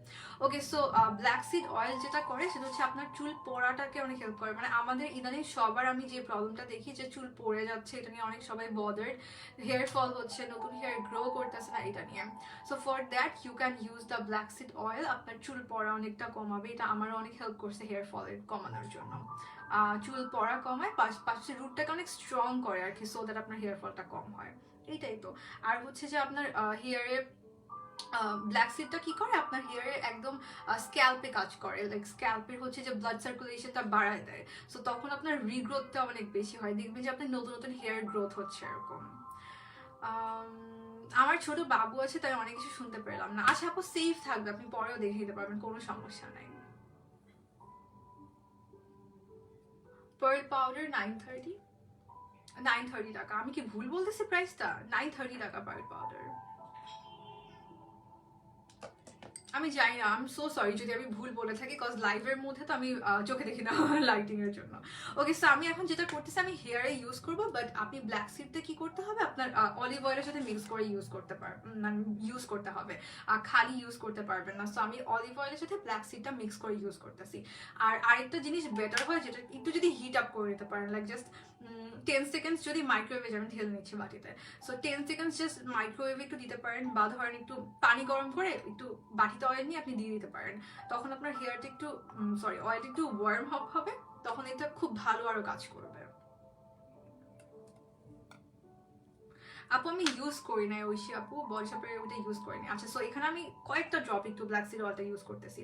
A: ওকে, সো ব্ল্যাক সিড অয়েল যেটা করে সেটা হচ্ছে আপনার চুল পড়াটাকে অনেক হেল্প করে। মানে আমাদের ইদানিং সবার আমি যে প্রবলেমটা দেখি যে চুল পড়ে যাচ্ছে, এটা নিয়ে অনেক সবাই বদার্ড, হেয়ার ফল হচ্ছে, নতুন হেয়ার গ্রো করতেছে না, এটা নিয়ে। So for that you can use the black seed oil, আপনার চুল পড়া অনেকটা কমাবে। এটা আমারও অনেক হেল্প করছে হেয়ার ফলের কমানোর জন্য। চুল পড়া কমায়, পাশাপাশি রুটটাকে অনেক স্ট্রং করে আর কি, সো দ্যাট আপনার হেয়ার ফলটা কম হয়। এইটাই তো। আর হচ্ছে যে আপনার হেয়ারে ব্ল্যাক সিডটা কি করে আপনার হেয়ারে একদম স্ক্যাল্পে কাজ করে, লাইক স্ক্যাল্পের হচ্ছে যে ব্লাড সার্কুলেশনটা বাড়ায় দেয়। সো তখন আপনার রিগ্রোথটা অনেক বেশি হয়, দেখবেন যে আপনার নতুন নতুন হেয়ার গ্রোথ হচ্ছে এরকম। আমার ছোট বাবু আছে তাই অনেক কিছু শুনতে পেলাম না। আচ্ছা আপু সেফ থাকবে, আপনি পরেও দেখে দিতে পারবেন, কোনো সমস্যা নাই। পার্ল পাউডার 930 টাকা। আমি কি ভুল বলতেছি প্রাইসটা? 930 টাকা পার্ল পাউডার। আমি জানি না, আই এম সো সরি যদি আমি ভুল বলে থাকি, কজ লাইভের মধ্যে তো আমি চোখে দেখি না লাইটিং এর জন্য। ওকে, সো আমি এখন যেটা করতেছি আমি হেয়ারে ইউজ করবো, বাট আপনি ব্ল্যাক সিডটা কি করতে হবে, আপনার অলিভ অয়েলের সাথে মিক্স করে ইউজ করতে মানে ইউজ করতে হবে, খালি ইউজ করতে পারবেন না। সো আমি অলিভ অয়েলের সাথে ব্ল্যাক সিডটা মিক্স করে ইউজ করতেছি। আর আরেকটা জিনিস বেটার হয় যেটা একটু যদি হিট আপ করে নিতে পারেন, লাইক জাস্ট 10 সেকেন্ডস যদি মাইক্রোওয়েভে, যেমন ঢেলে নিচ্ছি বাটিতে, সো 10 সেকেন্ডস জাস্ট মাইক্রোওয়েভে একটু দিতে পারেন, বা ধরেন একটু পানি গরম করে একটু বাটিতে অয়েল নিয়ে আপনি দিয়ে দিতে পারেন। তখন আপনার হেয়ারটা একটু অয়েলটা একটু ওয়ার্ম হবে, তখন এটা খুব ভালো আরো কাজ করবে। আপু আমি ইউজ করি না ঐশী আপু, বডি শপের ওটা ইউজ করি না। আচ্ছা, সো এখানে আমি কয়েকটা ড্রপ একটু ব্ল্যাক সিড অয়েলটা ইউজ করতেছি,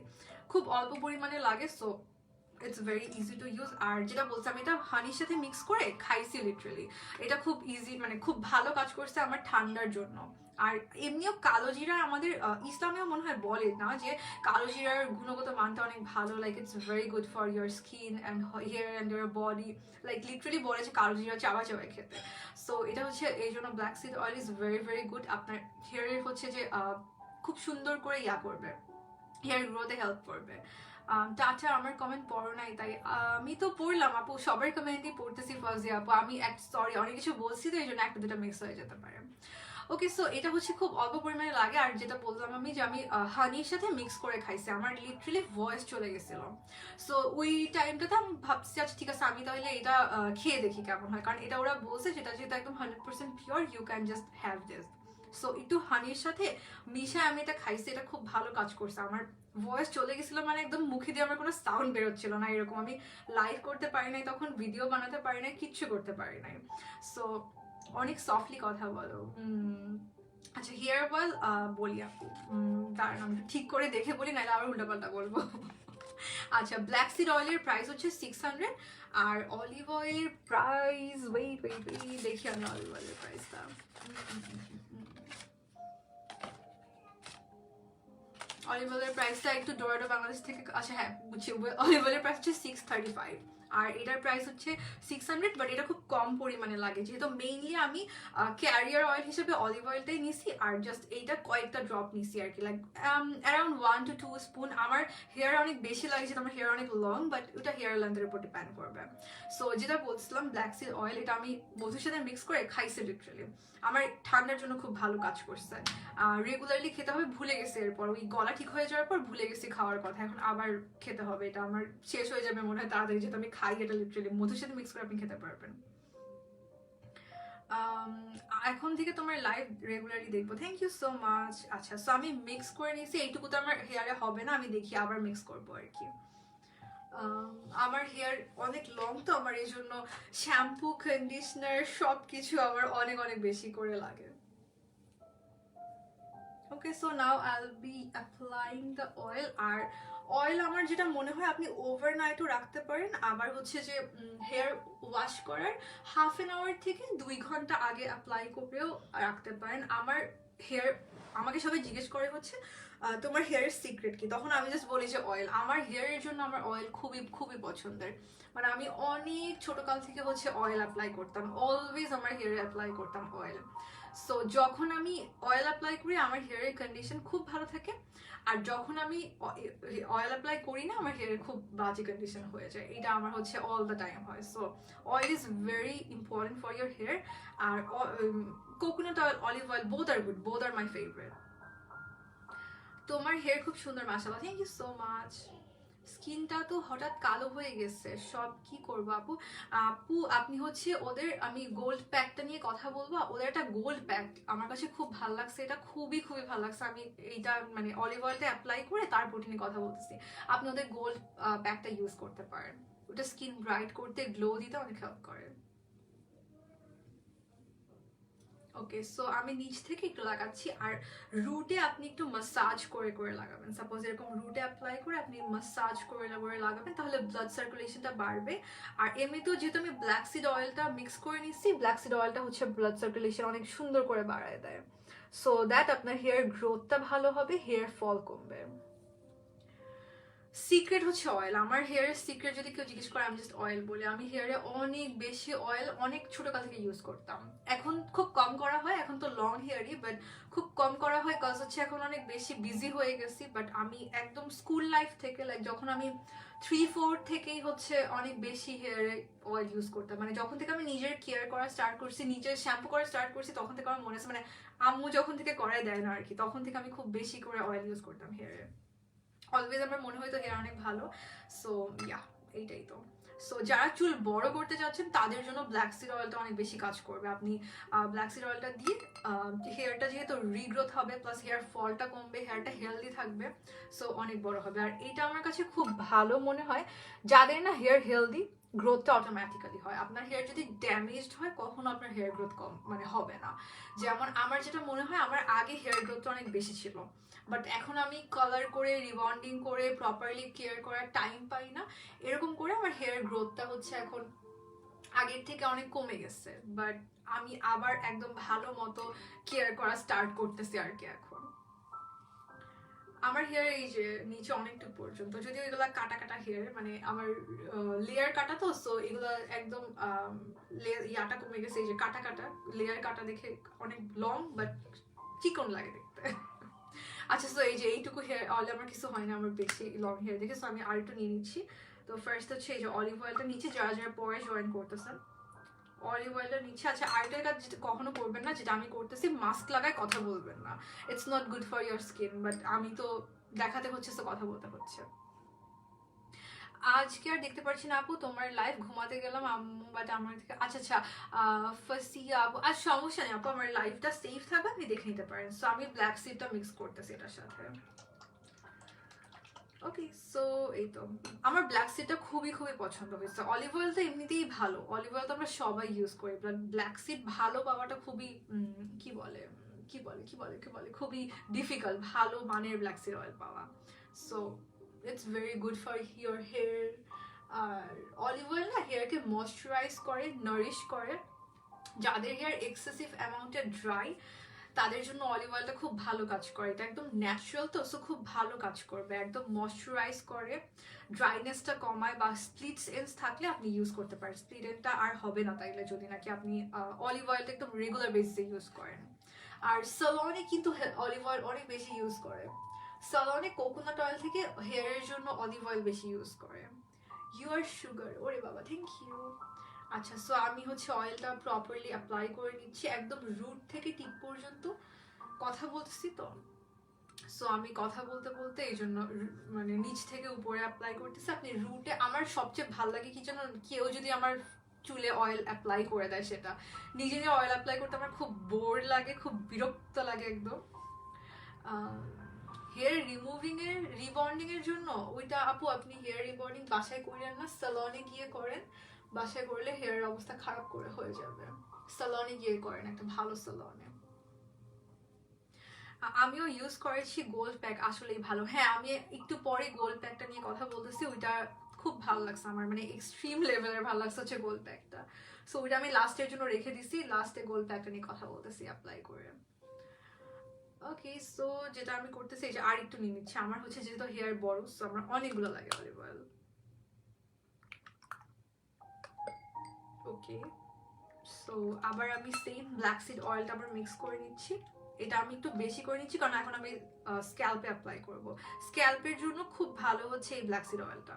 A: খুব অল্প পরিমাণে লাগে, so it's very easy to use. আর যেটা বলছি আমি এটা হানির সাথে মিক্স করে খাইছি লিটারেলি, এটা খুব ইজি, মানে খুব ভালো কাজ করছে আমার ঠান্ডার জন্য। আর এমনিও কালো জিরা আমাদের ইসলামেও মনে হয় বলে না যে কালো জিরার গুণগত মানটা অনেক ভালো, like it's very good for your skin and hair and your body, like literally বলেছে কালো জিরা চাবা চাবাই খেতে। সো এটা হচ্ছে এই জন্য black seed oil is very very good, আপনার হেয়ারের হচ্ছে যে খুব সুন্দর করে করবে, হেয়ার গ্রোথে হেল্প করবে। টাটা, আমার কমেন্ট পড়ো নাই তাই আমি তো পড়লাম আপু, সবার কমেন্টই পড়তেছি ফার্স্টে আপু, আমি সরি অনেক কিছু বলছি তো এই জন্য একটা দুটো মিক্স হয়ে যেতে পারে। ওকে, সো এটা হচ্ছে খুব অল্প পরিমাণে লাগে। আর যেটা বললাম আমি যে আমি হানির সাথে মিক্স করে খাইছি, আমার লিটারেলি ভয়েস চলে গেছিল। সো ওই টাইমটাতে আমি ভাবছি আচ্ছা ঠিক আছে আমি তাহলে এটা খেয়ে দেখি কেমন হয়, কারণ এটা ওরা বলছে যেটা যেটা একদম 100% pure, you can just have this. So একটু হানির সাথে মিশায় আমি এটা খাইছি, এটা খুব ভালো কাজ করছে। আমার ভয়েস চলে গেছিল, মানে একদম মুখে দিয়ে আমার কোনো সাউন্ড বেরোচ্ছিল না এরকম, আমি লাইভ করতে পারি নাই তখন, ভিডিও বানাতে পারি নাই, কিচ্ছু করতে পারি নাই। সো অনেক সফটলি কথা বলো। আচ্ছা হেয়ার অয়েল বলি আপু, দাঁড়ান আমি ঠিক করে দেখে বলি, নাহলে আবার উল্টাপাল্টা বলবো। আচ্ছা, ব্ল্যাক সিড অয়েলের প্রাইস হচ্ছে 600, আর অলিভ অয়েলের প্রাইস ওয়েট ওয়েট ওয়েট দেখি আমি অলিভ অয়েলের প্রাইসটা। অলিভ অয়েলের প্রাইসটা একটু ডোরাডো বাংলাদেশ থেকে, আচ্ছা হ্যাঁ বুঝছি, অলিভ অয়েলের প্রাইস হচ্ছে 635, আর এটার প্রাইস হচ্ছে 600, বাট এটা খুব কম পরিমাণে লাগে, যেহেতু মেইনলি আমি ক্যারিয়ার অয়েল হিসেবে অলিভ অয়েলটাই নিছি, আর জাস্ট এইটা কয়েকটা ড্রপ নিছি আর কি, লাইক অ্যারাউন্ড 1 to 2 স্পুন। আমার হেয়ার অনেক বেশি লাগে, যেটা আমার হেয়ার অনেক লং, বাট ওটা হেয়ার লেন্থের উপর ডিপেন্ড করবে। সো যেটা বলছিলাম ব্ল্যাক সিড অয়েল, এটা আমি মধুর সাথে মিক্স করে খাইছি লিটারালি, আমার ঠান্ডার জন্য খুব ভালো কাজ করছে। রেগুলারলি খেতে হবে, ভুলে গেছি এরপর, ওই গলা ঠিক হয়ে যাওয়ার পর ভুলে গেছি খাওয়ার কথা, এখন আবার খেতে হবে, এটা আমার শেষ হয়ে যাবে মনে হয় তাড়াতাড়ি, যেহেতু আমি খাই এটা লিটারালি, মধুর সাথে মিক্স করে আপনি খেতে পারবেন। এখন থেকে তোমার লাইভ রেগুলারলি দেখবো, থ্যাংক ইউ সো মাচ। আচ্ছা, সো আমি মিক্স করে নিয়েছি, এইটুকু তো আমার হেয়ারে হবে না, আমি দেখি আবার মিক্স করবো আর কি। আমার হেয়ার অনেক লং তো, আমার এই জন্য শ্যাম্পু কন্ডিশনার সব কিছু আমার অনেক অনেক বেশি করে লাগে। Okay, so now I will be applying the oil. আর অয়েল আমার যেটা মনে হয় আপনি ওভারনাইটও রাখতে পারেন, আবার হচ্ছে যে হেয়ার ওয়াশ করার হাফ অ্যান আওয়ার থেকে 2 ঘন্টা আগে অ্যাপ্লাই করেও রাখতে পারেন। আমার হেয়ার, আমাকে সবাই জিজ্ঞেস করে হচ্ছে তোমার হেয়ারের সিক্রেট কি, তখন আমি জাস্ট বলি যে অয়েল। আমার হেয়ারের জন্য আমার অয়েল খুবই খুবই পছন্দের, মানে আমি অনেক ছোটকাল থেকে হচ্ছে অয়েল অ্যাপ্লাই করতাম, অলওয়েজ আমার হেয়ারে অ্যাপ্লাই করতাম অয়েল। সো যখন আমি অয়েল অ্যাপ্লাই করি আমার হেয়ারের কন্ডিশন খুব ভালো থাকে, আর যখন আমি অয়েল অ্যাপ্লাই করি না আমার হেয়ারের খুব বাজে কন্ডিশন হয়ে যায়, এটা আমার হচ্ছে অল দ্য টাইম হয়। So oil is very important for your hair. আর coconut oil, olive oil, both are good, both are my favourite. তোমার হেয়ার খুব সুন্দর মাশাআল্লাহ, থ্যাংক ইউ সো মাচ। স্কিনটা তো হঠাৎ কালো হয়ে গেছে, সব কি করবো আপু? আপু আপনি হচ্ছে ওদের, আমি গোল্ড প্যাকটা নিয়ে কথা বলবো, ওদের একটা গোল্ড প্যাক আমার কাছে খুব ভালো লাগছে, এটা খুবই খুবই ভালো লাগছে। আমি এইটা মানে অলিভ অয়েলটা অ্যাপ্লাই করে তারপর নিয়ে কথা বলতেছি, আপনি ওদের গোল্ড প্যাকটা ইউজ করতে পারেন, ওটা স্কিন ব্রাইট করতে, গ্লো দিতে অনেক হেল্প করে। ওকে, সো আমি নিচ থেকে একটু লাগাচ্ছি, আর রুটে আপনি একটু মাসাজ করে করে লাগাবেন। সাপোজ এরকম রুটে অ্যাপ্লাই করে আপনি মাসাজ করে করে লাগাবেন, তাহলে ব্লাড সার্কুলেশনটা বাড়বে। আর এমনিতেও যেহেতু আমি ব্ল্যাক সিড অয়েলটা মিক্স করে নিচ্ছি, ব্ল্যাক সিড অয়েলটা হচ্ছে ব্লাড সার্কুলেশন অনেক সুন্দর করে বাড়ায় দেয়, সো দ্যাট আপনার হেয়ার গ্রোথটা ভালো হবে, হেয়ার ফল কমবে। সিক্রেট হচ্ছে অয়েল। আমার হেয়ারের সিক্রেট যদি কেউ জিজ্ঞেস করে, আমি জাস্ট অয়েল বলি। আমি হেয়ারে অনেক বেশি অয়েল অনেক ছোটকাল থেকে ইউজ করতাম। এখন খুব কম করা হয়, এখন তো লং হেয়ারই, বাট খুব কম করা হয় কজ হচ্ছে এখন অনেক বেশি বিজি হয়ে গেছি। বাট আমি একদম স্কুল লাইফ থেকে, লাইক যখন আমি 3-4 থেকেই হচ্ছে অনেক বেশি হেয়ারে অয়েল ইউজ করতাম। মানে যখন থেকে আমি নিজের কেয়ার করা স্টার্ট করছি, নিজের শ্যাম্পু করা স্টার্ট করছি, তখন থেকে আমার মনে আছে, মানে আম্মু যখন থেকে করাই দেয় না আর কি, তখন থেকে আমি খুব বেশি করে অয়েল ইউজ করতাম হেয়ারে। অলওয়েজ আমার মনে হয় তো হেয়ার অনেক ভালো। সো ইয়া, এইটাই তো। সো যারা চুল বড় করতে যাচ্ছেন তাদের জন্য ব্ল্যাক সিড অয়েলটা অনেক বেশি কাজ করবে। আপনি ব্ল্যাক সিড অয়েলটা দিয়ে হেয়ারটা যেহেতু রিগ্রোথ হবে, প্লাস হেয়ার ফলটা কমবে, হেয়ারটা হেলদি থাকবে, সো অনেক বড় হবে। আর এটা আমার কাছে খুব ভালো মনে হয় যাদের না হেয়ার হেলদি, গ্রোথটা অটোমেটিক্যালি হয়। আপনার হেয়ার যদি ড্যামেজড হয় কখনো আপনার হেয়ার গ্রোথ কম মানে হবে না। যেমন আমার যেটা মনে হয়, আমার আগে হেয়ার গ্রোথটা অনেক বেশি ছিল, বাট এখন আমি কালার করে রিবন্ডিং করে প্রপারলি কেয়ার করার টাইম পাই না, এরকম করে আমার হেয়ার গ্রোথটা হচ্ছে এখন আগের থেকে অনেক কমে গেছে। বাট আমি আবার একদম ভালো মতো কেয়ার করা স্টার্ট করতেছি আর কি এখন। আমার হেয়ার এই যে নিচে অনেকটুকু পর্যন্ত, যদিও এগুলা কাটা কাটা হেয়ার, মানে আমার লেয়ার কাটা তো, সো এগুলো একদম ইয়াটা কমে গেছে, এই যে কাটা কাটা লেয়ার কাটা দেখে অনেক লং বাট চিকন লাগে দেখতে। আচ্ছা, সো এই যে এইটুকু হেয়ার অয়েল আমার কিছু হয় না, আমার বেশি লং হেয়ার দেখে, সো আমি আর একটু নিয়ে নিচ্ছি। তো ফার্স্ট হচ্ছে এই যে অলিভ অয়েলটা নিচে, যারা যারা পরে জয়েন করতেছেন অলিভ অয়েলটা নিচ্ছে। আচ্ছা, আরেকটা কাজ যেটা কখনো করবেন না, যেটা আমি করতেছি, মাস্ক লাগায় কথা বলবেন না। It's not good for your skin, but আমি তো দেখাতে হচ্ছে, তো কথা বলতে হচ্ছে। আজকে আর দেখতে পারছি না আপু তোমার লাইভ, ঘুমাতে গেলাম আম্মু, বাট আমার থেকে আচ্ছা আচ্ছা ফাসিয়া আপু, আর সমস্যা নেই আপু, আমার লাইফটা সেফ থাকবে, আপনি দেখে নিতে পারেন। সো আমি ব্ল্যাক সিডটা মিক্স করতেছি এটার সাথে। ওকে, সো এই তো আমার ব্ল্যাক সিডটা খুবই খুবই পছন্দ হয়েছে। অলিভ অয়েল তো এমনিতেই ভালো, অলিভ অয়েল তো আমরা সবাই ইউজ করি, বাট ব্ল্যাক সিড ভালো পাওয়াটা খুবই কি বলে কি বলে কি বলে কি বলে খুবই ডিফিকাল্ট ভালো মানের ব্ল্যাক সিড অয়েল পাওয়া। So it's very good for your hair. আর অলিভ অয়েল না হেয়ারকে ময়শ্চারাইজ করে, নারিশ করে। যাদের হেয়ার এক্সেসিভ অ্যামাউন্টে ড্রাই, তাদের জন্য অলিভ অয়েলটা খুব ভালো কাজ করে। এটা একদম ন্যাচারাল তো, সো খুব ভালো কাজ করবে, একদম ময়শ্চারাইজ করে, ড্রাইনেসটা কমায়। বা স্প্লিট এন্ডস থাকলে আপনি ইউজ করতে পারেন, স্প্লিট এন্ডটা আর হবে না তাইলে যদি নাকি আপনি অলিভ অয়েলটা একদম রেগুলার বেসিসে ইউজ করেন। আর সালনে কিন্তু অলিভ অয়েল অনেক বেশি ইউজ করে। সালনে কোকোনাট অয়েল থেকে হেয়ারের জন্য অলিভ অয়েল বেশি ইউজ করে। ইউ আর সুগার, ওরে বাবা, থ্যাংক ইউ। আচ্ছা, সো আমি হচ্ছে অয়েলটা প্রপারলি অ্যাপ্লাই করে নিচ্ছি, একদম রুট থেকে টিপ পর্যন্ত কথা বলতেছি তো, সো আমি কথা বলতে বলতে এই জন্য মানে নিচ থেকে উপরে অ্যাপ্লাই করতেছি। আপনি রুটে, আমার সবচেয়ে ভালো লাগে কি যেন, কেউ যদি আমার চুলে অয়েল অ্যাপ্লাই করে দেয়, সেটা নিজে নিজে অয়েল অ্যাপ্লাই করতে আমার খুব বোর লাগে, খুব বিরক্ত লাগে একদম। হেয়ার রিমুভিং এর রিবন্ডিং এর জন্য ওইটা আপু আপনি হেয়ার রিবন্ডিং বাসায় করেন না, সালনে গিয়ে করেন। বাসায় করলে হেয়ার অবস্থা খারাপ করে হয়ে যাবে, সালনে গিয়ে করেন একটা ভালো সালনে। আমিও ইউজ করেছি গোল্ড প্যাক, আসলেই ভালো। হ্যাঁ, আমি একটু পরে গোল্ড প্যাকটা নিয়ে কথা বলতেছি, ওইটা খুব ভালো লাগছে আমার, মানে এক্সট্রিম লেভেলের ভালো লাগছে হচ্ছে গোল্ড প্যাকটা। সো ওইটা আমি লাস্টের জন্য রেখে দিছি, লাস্টে গোল্ড প্যাকটা নিয়ে কথা বলতেছি অ্যাপ্লাই করে। ওকে, সো যেটা আমি করতেছি এই যে আর একটু নিয়ে নিচ্ছি, আমার হচ্ছে যেহেতু হেয়ার বড়, সো আমার অনেকগুলো লাগে অলিভ অয়েল। ওকে, সো আবার আমি সেম ব্ল্যাক সিড অয়েলটা আবার মিক্স করে নিচ্ছি। এটা আমি একটু বেশি করে নিচ্ছি কারণ এখন আমি স্ক্যাল্পে অ্যাপ্লাই করব। স্ক্যাল্পের জন্য খুব ভালো হচ্ছে এই ব্ল্যাক সিড অয়েলটা।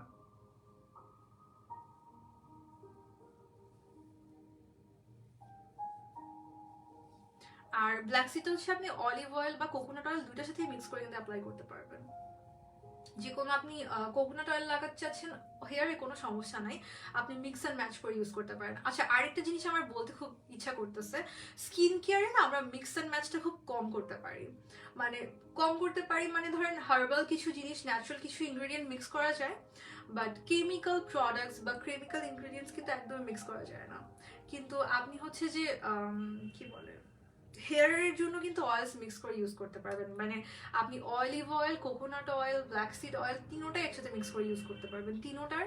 A: আর ব্ল্যাক সিড হচ্ছে আপনি অলিভ অয়েল বা কোকোনাট অয়েল দুইটার সাথে মিক্স করে কিন্তু অ্যাপ্লাই করতে পারবেন। যে কোনো আপনি কোকোনাট অয়েল লাগাতে চাচ্ছেন হেয়ারে, কোনো সমস্যা নাই, আপনি মিক্স অ্যান্ড ম্যাচ করে ইউজ করতে পারেন। আচ্ছা, আরেকটা জিনিস আমার বলতে খুব ইচ্ছা করতেছে, স্কিন কেয়ারে না আমরা মিক্স অ্যান্ড ম্যাচটা খুব কম করতে পারি। মানে কম করতে পারি মানে ধরেন হার্বাল কিছু জিনিস, ন্যাচারাল কিছু ইনগ্রেডিয়েন্ট মিক্স করা যায়, বাট কেমিক্যাল প্রোডাক্টস বা কেমিক্যাল ইনগ্রেডিয়েন্টস কিন্তু একদম মিক্স করা যায় না। কিন্তু আপনি হচ্ছে যে কি বলে হেয়ারের জন্য কিন্তু অয়েলস মিক্স করে ইউজ করতে পারবেন, মানে আপনি olive oil, coconut oil, black seed oil তিনোটাই একসাথে মিক্স করে ইউজ করতে পারবেন। তিনোটার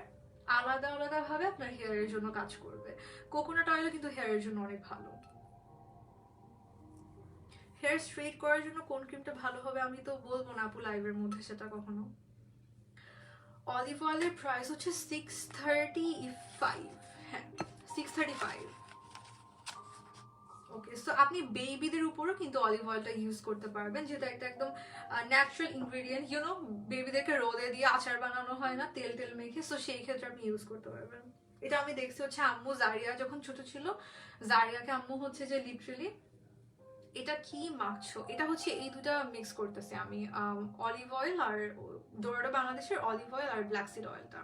A: আলাদা আলাদা ভাবে আপনার হেয়ারের জন্য কাজ করবে। কোকোনাট অয়েলও কিন্তু হেয়ারের জন্য অনেক ভালো। হেয়ার স্ট্রেট করার জন্য কোন ক্রিমটা ভালো হবে আমি তো বলবো না আপু লাইভের মধ্যে সেটা কখনো। অলিভ অয়েলের প্রাইস হচ্ছে 635। হ্যাঁ 635। ওকে, সো আপনি বেবিদের উপরও কিন্তু অলিভ অয়েলটা ইউজ করতে পারবেন, যেটা একটা একদম ন্যাচারাল ইনগ্রেডিয়েন্ট, ইউনো বেবিদেরকে রোদে দিয়ে আচার বানানো হয় না তেল তেল মেখে, সো সেই ক্ষেত্রে আপনি ইউজ করতে পারবেন। এটা আমি দেখছি হচ্ছে আম্মু জারিয়া যখন ছোট ছিল, জারিয়াকে আম্মু হচ্ছে যে লিটারালি এটা কি মাখছো, এটা হচ্ছে এই দুটা মিক্স করতেছে আমি, অলিভ অয়েল আর ডোরাডো বাংলাদেশের অলিভ অয়েল আর ব্ল্যাক সিড অয়েলটা।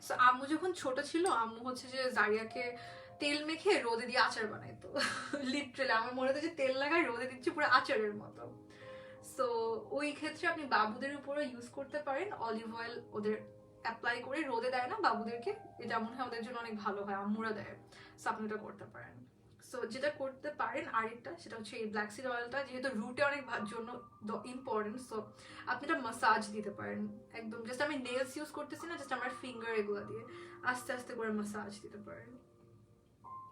A: সো আম্মু যখন ছোট ছিল আম্মু হচ্ছে যে জারিয়াকে তেল মেখে রোদে দিয়ে আচার বানাইতো। লিটারালি আমার মনে হতো যে তেল লাগায় রোদে দিচ্ছে পুরো আচারের মতো। সো ওই ক্ষেত্রে আপনি বাবুদের উপরও ইউজ করতে পারেন অলিভ অয়েল, ওদের অ্যাপ্লাই করে রোদে দেয় না বাবুদেরকে, এটা মনে হয় ওদের জন্য অনেক ভালো হয়, আম্মুরা দেয়। সো আপনি এটা করতে পারেন। সো যেটা করতে পারেন আরেকটা সেটা হচ্ছে এই ব্ল্যাক সিড অয়েলটা যেহেতু রুটে অনেক জন্য ইম্পর্টেন্ট, সো আপনি এটা মাসাজ দিতে পারেন একদম, জাস্ট আমি নেলস ইউজ করতেছি না, জাস্ট আমার ফিঙ্গার এগুলো দিয়ে আস্তে আস্তে করে মাসাজ দিতে পারেন।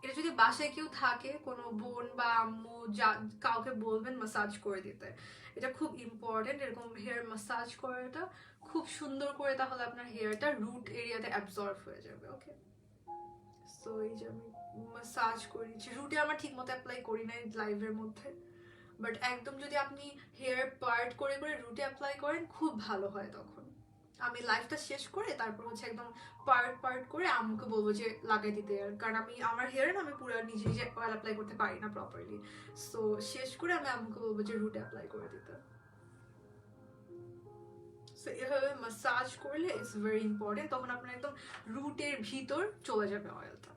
A: এটা যদি বাসায় কেউ থাকে কোনো বোন বা আম্মু যা কাউকে বলবেন মাসাজ করে দিতে, এটা খুব ইম্পর্টেন্ট। এরকম হেয়ার মাসাজ করাটা খুব সুন্দর করে, তাহলে আপনার হেয়ারটা রুট এরিয়াতে অ্যাবজর্ব হয়ে যাবে। ওকে, সো এই যে আমি মাসাজ করে দিচ্ছি, রুটে আমার ঠিক মতো অ্যাপ্লাই করি নাই লাইভের মধ্যে, বাট একদম যদি আপনি হেয়ার পার্ট করে করে রুটে অ্যাপ্লাই করেন খুব ভালো হয়। তখন আমি লাইফটা শেষ করে তারপর হচ্ছে একদম পার্ট পার্ট করে আম্মুকে বলবো যে লাগাই দিতে, কারণ আমি আমার হেয়ারে না আমি পুরো নিজে নিজে অয়েল অ্যাপ্লাই করতে পারি না প্রপারলি, সো শেষ করে আমি আম্মুকে বলবো যে রুটে অ্যাপ্লাই করে দিতে। সো এভাবে মাসাজ করলে ইটস ভেরি ইম্পর্টেন্ট, তখন আপনার একদম রুটের ভিতর চলে যাবে অয়েলটা।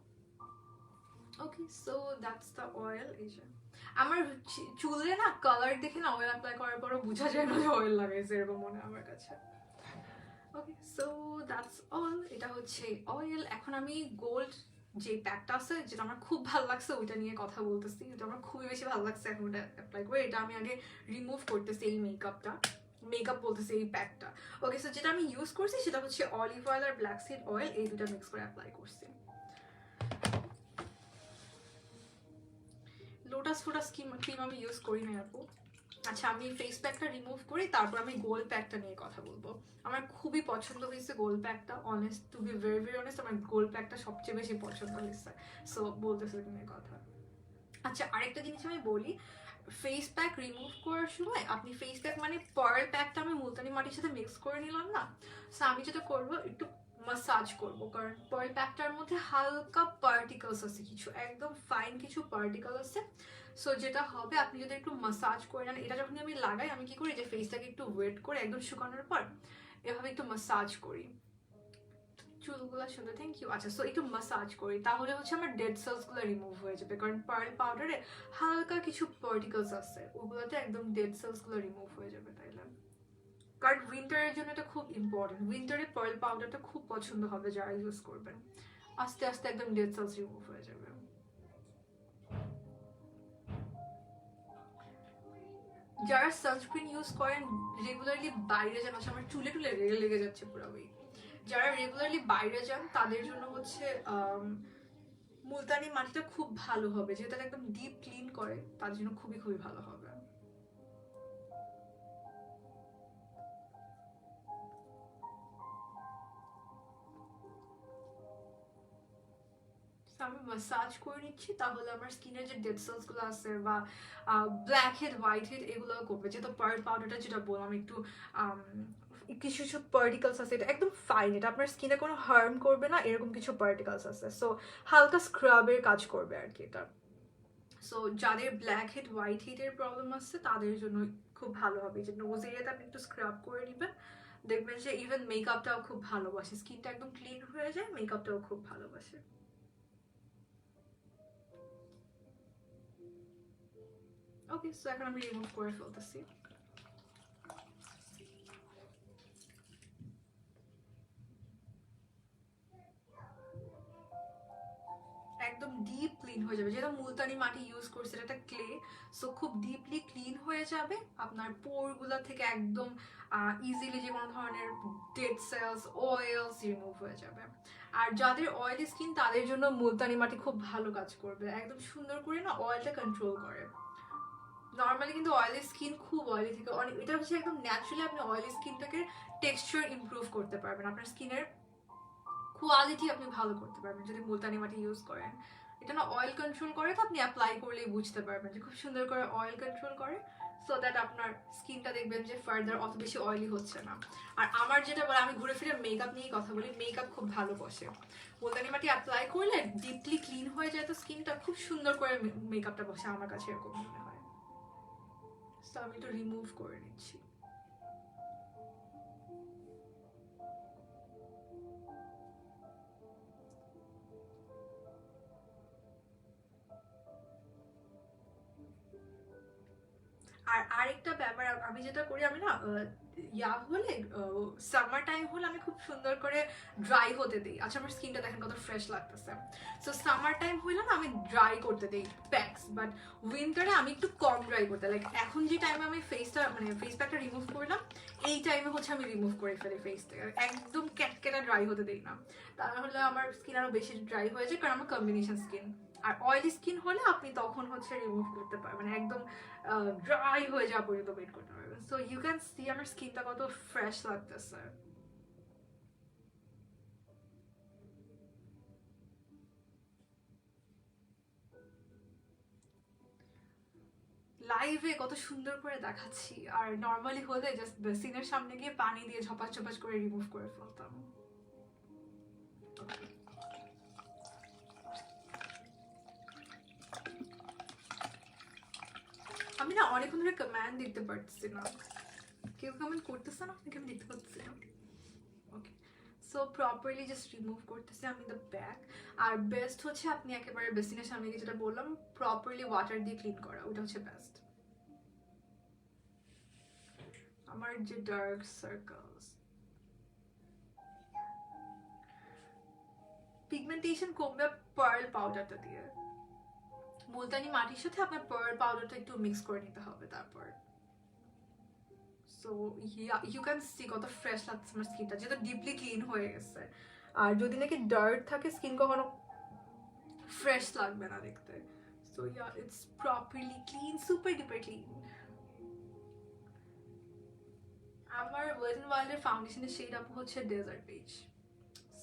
A: ওকে, সো দ্যাটস দ্য অয়েল। এই যে আমার চুলে না কালার দেখে না অয়েল অ্যাপ্লাই করার পরও বোঝা যায় না যে অয়েল লাগাইছে, এরকম মনে হয় আমার কাছে। ওকে, সো দ্যাটস অল। এটা হচ্ছে অয়েল। এখন আমি গোল্ড যে প্যাকটা আছে যেটা আমার খুব ভালো লাগছে ওইটা নিয়ে কথা বলতেছি, এটা আমার খুবই বেশি ভালো লাগছে, এখন ওটা অ্যাপ্লাই করে এটা আমি আগে রিমুভ করতেছি এই মেকআপ বলতেছি এই প্যাকটা। ওকে, সো যেটা আমি ইউজ করছি সেটা হচ্ছে অলিভ অয়েল আর ব্ল্যাক সিড অয়েল, এই দুটা মিক্স করে অ্যাপ্লাই করছি। লোটাস ফোটাস ক্রিম আমি ইউজ করি না আপু। আচ্ছা, আমি ফেস প্যাকটা রিমুভ করি তারপর আমি গোল্ড প্যাকটা নিয়ে কথা বলবো। আমার খুবই পছন্দ হয়েছে গোল্ড প্যাকটা, honest to be very very honest আমার গোল্ড প্যাকটা সবচেয়ে বেশি পছন্দ হয়েছে, সো বলতেছে নিয়ে কথা। আচ্ছা, আরেকটা জিনিস আমি বলি, ফেস প্যাক রিমুভ করার সময় আপনি ফেস প্যাক মানে পার্ল প্যাকটা আমি মুলতানি মাটির সাথে মিক্স করে নিলাম না, সো আমি যেটা করবো একটু মাসাজ করব, কারণ পার্ল প্যাকটার মধ্যে হালকা পার্টিকলস আছে, কিছু একদম ফাইন কিছু পার্টিকল আছে। সো যেটা হবে আপনি যদি একটু মাসাজ করে নেন, এটা যখন আমি লাগাই আমি কি করি যে ফেসটাকে একটু ওয়েট করে একদম শুকানোর পর এভাবে একটু মাসাজ করি, চুলগুলো সুন্দর, থ্যাংক ইউ। আচ্ছা, সো একটু মাসাজ করি তাহলে হচ্ছে আমার ডেড সেলস গুলো রিমুভ হয়ে যাবে, কারণ পার্ল পাউডারে হালকা কিছু পার্টিকলস আছে, ওগুলোতে একদম ডেড সেলস গুলো রিমুভ হয়ে যাবে। তাইলে কারণ উইন্টারের জন্য এটা খুব ইম্পর্টেন্ট, উইন্টারে পার্ল পাউডারটা খুব পছন্দ হবে যারা ইউজ করবেন, আস্তে আস্তে একদম ডেড সেলস রিমুভ হয়ে যাবে। যারা সানস্ক্রিন ইউজ করেন রেগুলারলি বাইরে যান, আচ্ছা আমার চুলে টুলে লেগে যাচ্ছে পুরো, যারা রেগুলারলি বাইরে যান তাদের জন্য হচ্ছে মুলতানি মাটিটা খুব ভালো হবে, যেটা একদম ডিপ ক্লিন করে, তার জন্য খুবই খুবই ভালো হবে। আমি মাসাজ করে নিচ্ছি তাহলে আমার স্কিনের যে ডেড সেলস গুলো আছে বা ব্ল্যাক হেড হোয়াইট হেড এগুলো করবে, যেহেতু পার্ল পাউডারটা যেটা বললাম একটু কিছু কিছু পার্টিকলস আছে, এটা একদম ফাইন, এটা আপনার স্কিনে কোনো হার্ম করবে না, এরকম কিছু পার্টিকলস আছে, সো হালকা স্ক্রাবের কাজ করবে আর কি এটা। সো যাদের ব্ল্যাক হেড হোয়াইট হেডের প্রবলেম আছে তাদের জন্য খুব ভালো হবে, যে নোজ এরিয়াতে আপনি একটু স্ক্রাব করে নেবেন, দেখবেন যে ইভেন মেকআপটাও খুব ভালোবাসে, স্কিনটা একদম ক্লিন হয়ে যায়, মেকআপটাও খুব ভালোবাসে। ওকে, সো এখন আমি রিমুভ করে ফেলতেছি। একদম ডিপলি ক্লিন হয়ে যাবে। যেহেতু মুলতানি মাটি ইউজ করছে, এটা একটা ক্লে, সো খুব ডিপলি ক্লিন হয়ে যাবে। আপনার পোরগুলো থেকে একদম ইজিলি যে কোনো ধরনের ডেড সেলস, অয়েলস রিমুভ হয়ে যাবে। আর যাদের অয়েলি স্কিন তাদের জন্য মুলতানি মাটি খুব ভালো কাজ করবে, একদম সুন্দর করে না অয়েলটা কন্ট্রোল করে। নর্মালি কিন্তু অয়েলি স্কিন খুব অয়েলি থেকে অনেক, এটা হচ্ছে একদম ন্যাচারালি আপনি অয়েলি স্কিনটাকে টেক্সচার ইমপ্রুভ করতে পারবেন, আপনার স্কিনের কোয়ালিটি আপনি ভালো করতে পারবেন যদি মুলতানি মাটি ইউজ করেন। এটা না অয়েল কন্ট্রোল করে, তো আপনি অ্যাপ্লাই করলেই বুঝতে পারবেন যে খুব সুন্দর করে অয়েল কন্ট্রোল করে, সো দ্যাট আপনার স্কিনটা দেখবেন যে ফার্দার অত বেশি অয়েলি হচ্ছে না। আর আমার যেটা বলে, আমি ঘুরে ফিরে মেকআপ নিয়েই কথা বলি, মেকআপ খুব ভালো বসে। মুলতানি মাটি অ্যাপ্লাই করলে ডিপলি ক্লিন হয়ে যায়, তো স্কিনটা খুব সুন্দর করে মেকআপটা বসে, আমার কাছে এরকম মনে হয়। সো আমি একটু রিমুভ করে নিচ্ছি। আর আরেকটা ব্যাপার আমি যেটা করি, আমি না হলে সামার টাইম হলে আমি খুব সুন্দর করে ড্রাই হতে দিই। আচ্ছা আমার স্কিনটা দেখেন কত ফ্রেশ লাগতেছে। সো সামার টাইম হইলে না আমি ড্রাই করতে দিই প্যাকস, বাট উইন্টারে আমি একটু কম ড্রাই করতে, লাইক এখন যে টাইমে আমি ফেসটা মানে ফেস প্যাকটা রিমুভ করলাম, এই টাইমে হচ্ছে আমি রিমুভ করে ফেলি ফেস থেকে, একদম ক্যাটকেটা ড্রাই হতে দিই না, তাহলে আমার স্কিন আরো বেশি ড্রাই হয়ে যায়, কারণ আমার কম্বিনেশন স্কিন। আর অয়েলি স্কিন হলে আপনি তখন হচ্ছে রিমুভ করতে পারবেন, মানে একদম ড্রাই হয়ে যাওয়া পর্যন্ত ওয়েট করতে পারবেন। সো ইউ ক্যান সি আমার স্কিনটা কত ফ্রেশ লাগতেছে। লাইভে কত সুন্দর করে দেখাচ্ছি, আর নর্মালি হলে জাস্ট বেসিনের সামনে গিয়ে পানি দিয়ে ঝপাস ঝপাস করে রিমুভ করে ফেলতাম। আমি না অনেকক্ষণ ধরে কমেন্ট দেখতে পারতেছি না, কেউ কমেন্ট করতেছে না, আমি দেখতে পাচ্ছি না। Okay, so properly just remove করতেছি আমি দ্য ব্যাক। আর বেস্ট হচ্ছে আপনি একেবারে বেসিনের সামনে গিয়ে, যেটা বললাম, প্রপারলি ওয়াটার দিয়ে ক্লিন করা, ওটা হচ্ছে বেস্ট। আমার যে ডার্ক সার্কেলস, পিগমেন্টেশন কমবে পার্ল পাউডারটা দিয়ে। মুলতানি মাটির সাথে আপনার পার্ল পাউডারটা একটু মিক্স করে নিতে হবে তারপর। সো ইউ ক্যান সি কত ফ্রেশ লাগছে আমার স্কিনটা, যেহেতু ডিপলি ক্লিন হয়ে গেছে। আর যদি নাকি ডার্ট থাকে স্কিন কখনো ফ্রেশ লাগবে না দেখতে। So it's properly clean, super duper clean. আমার ওয়েট এন্ড ওয়াইল্ডের ফাউন্ডেশনের শেড আপু হচ্ছে desert beige,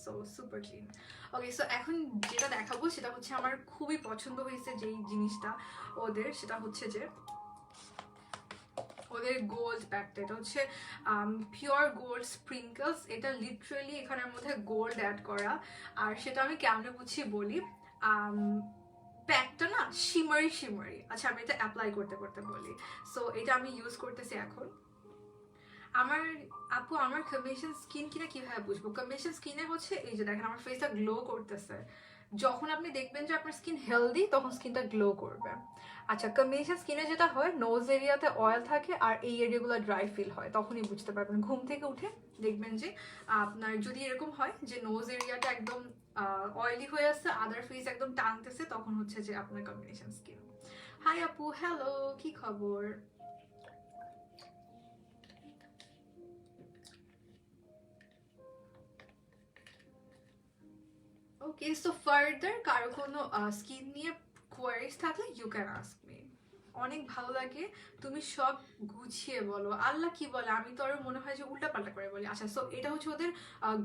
A: so super clean. Okay, so এখন যেটা দেখাবো সেটা হচ্ছে আমার খুবই পছন্দ হয়েছে যেই জিনিসটা ওদের, সেটা হচ্ছে যে ওদের গোল্ড প্যাকটা। এটা হচ্ছে পিওর গোল্ড স্প্রিঙ্কলস, এটা লিটারালি এখানের মধ্যে গোল্ড অ্যাড করা। আর সেটা আমি কেমনে বুঝি বলি, প্যাকটা না শিমারি শিমারি। আচ্ছা আমি এটা অ্যাপ্লাই করতে করতে বলি। সো এটা আমি ইউজ করতেছি এখন। আমার আপু, আমার কম্বিনেশন স্কিন কিনা কিভাবে বুঝবো? কম্বিনেশন স্কিনে হচ্ছে এই যে দেখেন আমার ফেসটা গ্লো করতেছে, যখন আপনি দেখবেন যে আপনার স্কিন হেলদি তখন স্কিনটা গ্লো করবে। আচ্ছা, কম্বিনেশন স্কিনে যেটা হয়, নোজ এরিয়াতে অয়েল থাকে আর এই এরিয়াগুলো ড্রাই ফিল হয়, তখনই বুঝতে পারবেন। ঘুম থেকে উঠে দেখবেন যে আপনার যদি এরকম হয় যে নোজ এরিয়াটা একদম অয়েলি হয়ে আসছে, আদার ফেস একদম টানতেছে, তখন হচ্ছে যে আপনার কম্বিনেশন স্কিন। হাই আপু, হ্যালো, কি খবর? ওকে, সো ফার্দার কারো কোনো স্কিন নিয়ে কোয়ারিজ থাকলে ইউ ক্যান আস্ক মি। অনেক ভালো লাগে তুমি সব গুছিয়ে বলো। আল্লাহ কি বলে, আমি তো আরো মনে হয় যে উল্টাপাল্টা করে বলি। আচ্ছা, সো এটা হচ্ছে ওদের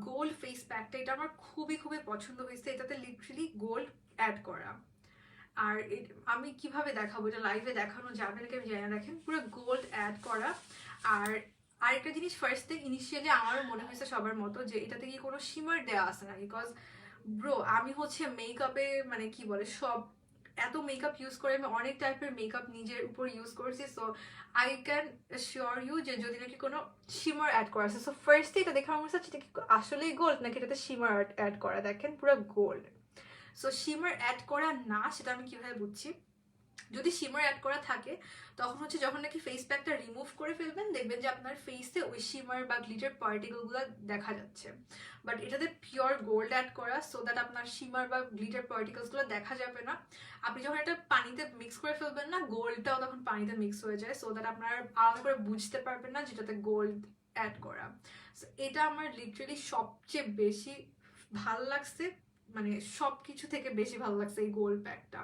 A: গোল্ড ফেস প্যাকটা, এটা আমার খুবই খুবই পছন্দ হয়েছে। এটাতে লিটারালি গোল্ড অ্যাড করা। আর আমি কিভাবে দেখাবো, এটা লাইভে দেখানো যাবে নাকি আমি জানি না। দেখেন পুরো গোল্ড অ্যাড করা। আর আরেকটা জিনিস, ফার্স্ট থিং ইনিশিয়ালি আমারও মনে হয়েছে সবার মতো যে এটাতে কি কোনো শিমার দেওয়া আছে না, বিকজ ব্রো আমি হচ্ছে মেকআপে মানে কি বলে সব এত মেকআপ ইউজ করে, আমি অনেক টাইপের মেকআপ নিজের উপর ইউজ করেছি। So I can sure you যে যদি নাকি কোনো শিমার অ্যাড করা আছে, সো ফার্স্টে এটা দেখা আমার সাথে কি আসলেই গোল্ড নাকি এটাতে শিমার অ্যাড করা। দেখেন পুরো গোল্ড। সো শিমার অ্যাড করা না, সেটা আমি কিভাবে বুঝছি, যদি শিমার অ্যাড করা থাকে তখন হচ্ছে যখন নাকি ফেস প্যাকটা রিমুভ করে ফেলবেন দেখবেন যে আপনার ফেসে ওই শিমার বা গ্লিটার পার্টিকেলগুলো দেখা যাচ্ছে। বাট এটাতে পিওর গোল্ড অ্যাড করা, সো দ্যাট আপনার শিমার বা গ্লিটার পার্টিকেলসগুলো দেখা যাবে না। আপনি যখন এটা পানিতে মিক্স করে ফেলবেন না, গোল্ডটাও তখন পানিতে মিক্স হয়ে যায়, সো দ্যাট আপনার আলাদা করে বুঝতে পারবেন না যেটাতে গোল্ড অ্যাড করা। সো এটা আমার লিটারেলি সবচেয়ে বেশি ভাল লাগছে, মানে সব কিছু থেকে বেশি ভালো লাগছে এই গোল্ড প্যাকটা।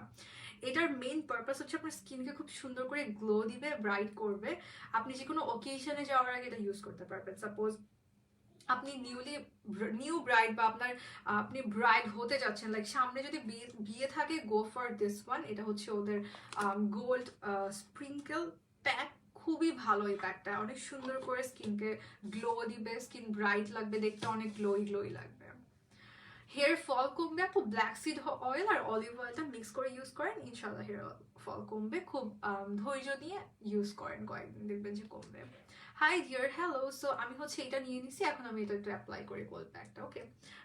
A: এটার মেইন পারপাস হচ্ছে আপনার স্কিনকে খুব সুন্দর করে গ্লো দিবে, ব্রাইট করবে। আপনি যে কোনো অকেশনে যাওয়ার আগে এটা ইউজ করতে পারবেন। সাপোজ আপনি নিউ ব্রাইড বা আপনি ব্রাইড হতে যাচ্ছেন, লাইক সামনে যদি বিয়ে থাকে, গো ফর দিস ওয়ান। এটা হচ্ছে ওদের গোল্ড স্প্রিঙ্কেল প্যাক, খুবই ভালো এই প্যাকটা, অনেক সুন্দর করে স্কিনকে গ্লো দিবে, স্কিন ব্রাইট লাগবে, দেখতে অনেক গ্লোই গ্লোই লাগবে। হেয়ার ফল কমবে আপু ব্ল্যাক সিড অয়েল আর অলিভ অয়েলটা মিক্স করে ইউজ করেন, ইনশাল্লাহ হেয়ার ফল কমবে। খুব ধৈর্য দিয়ে ইউজ করেন, কয়েকদিন দেখবেন যে কমবে। High deer, hello. সো আমি হচ্ছে এটা নিয়ে নিছি, এখন আমি এটা একটু অ্যাপ্লাই করি গোল্ড প্যাকটা। ওকে,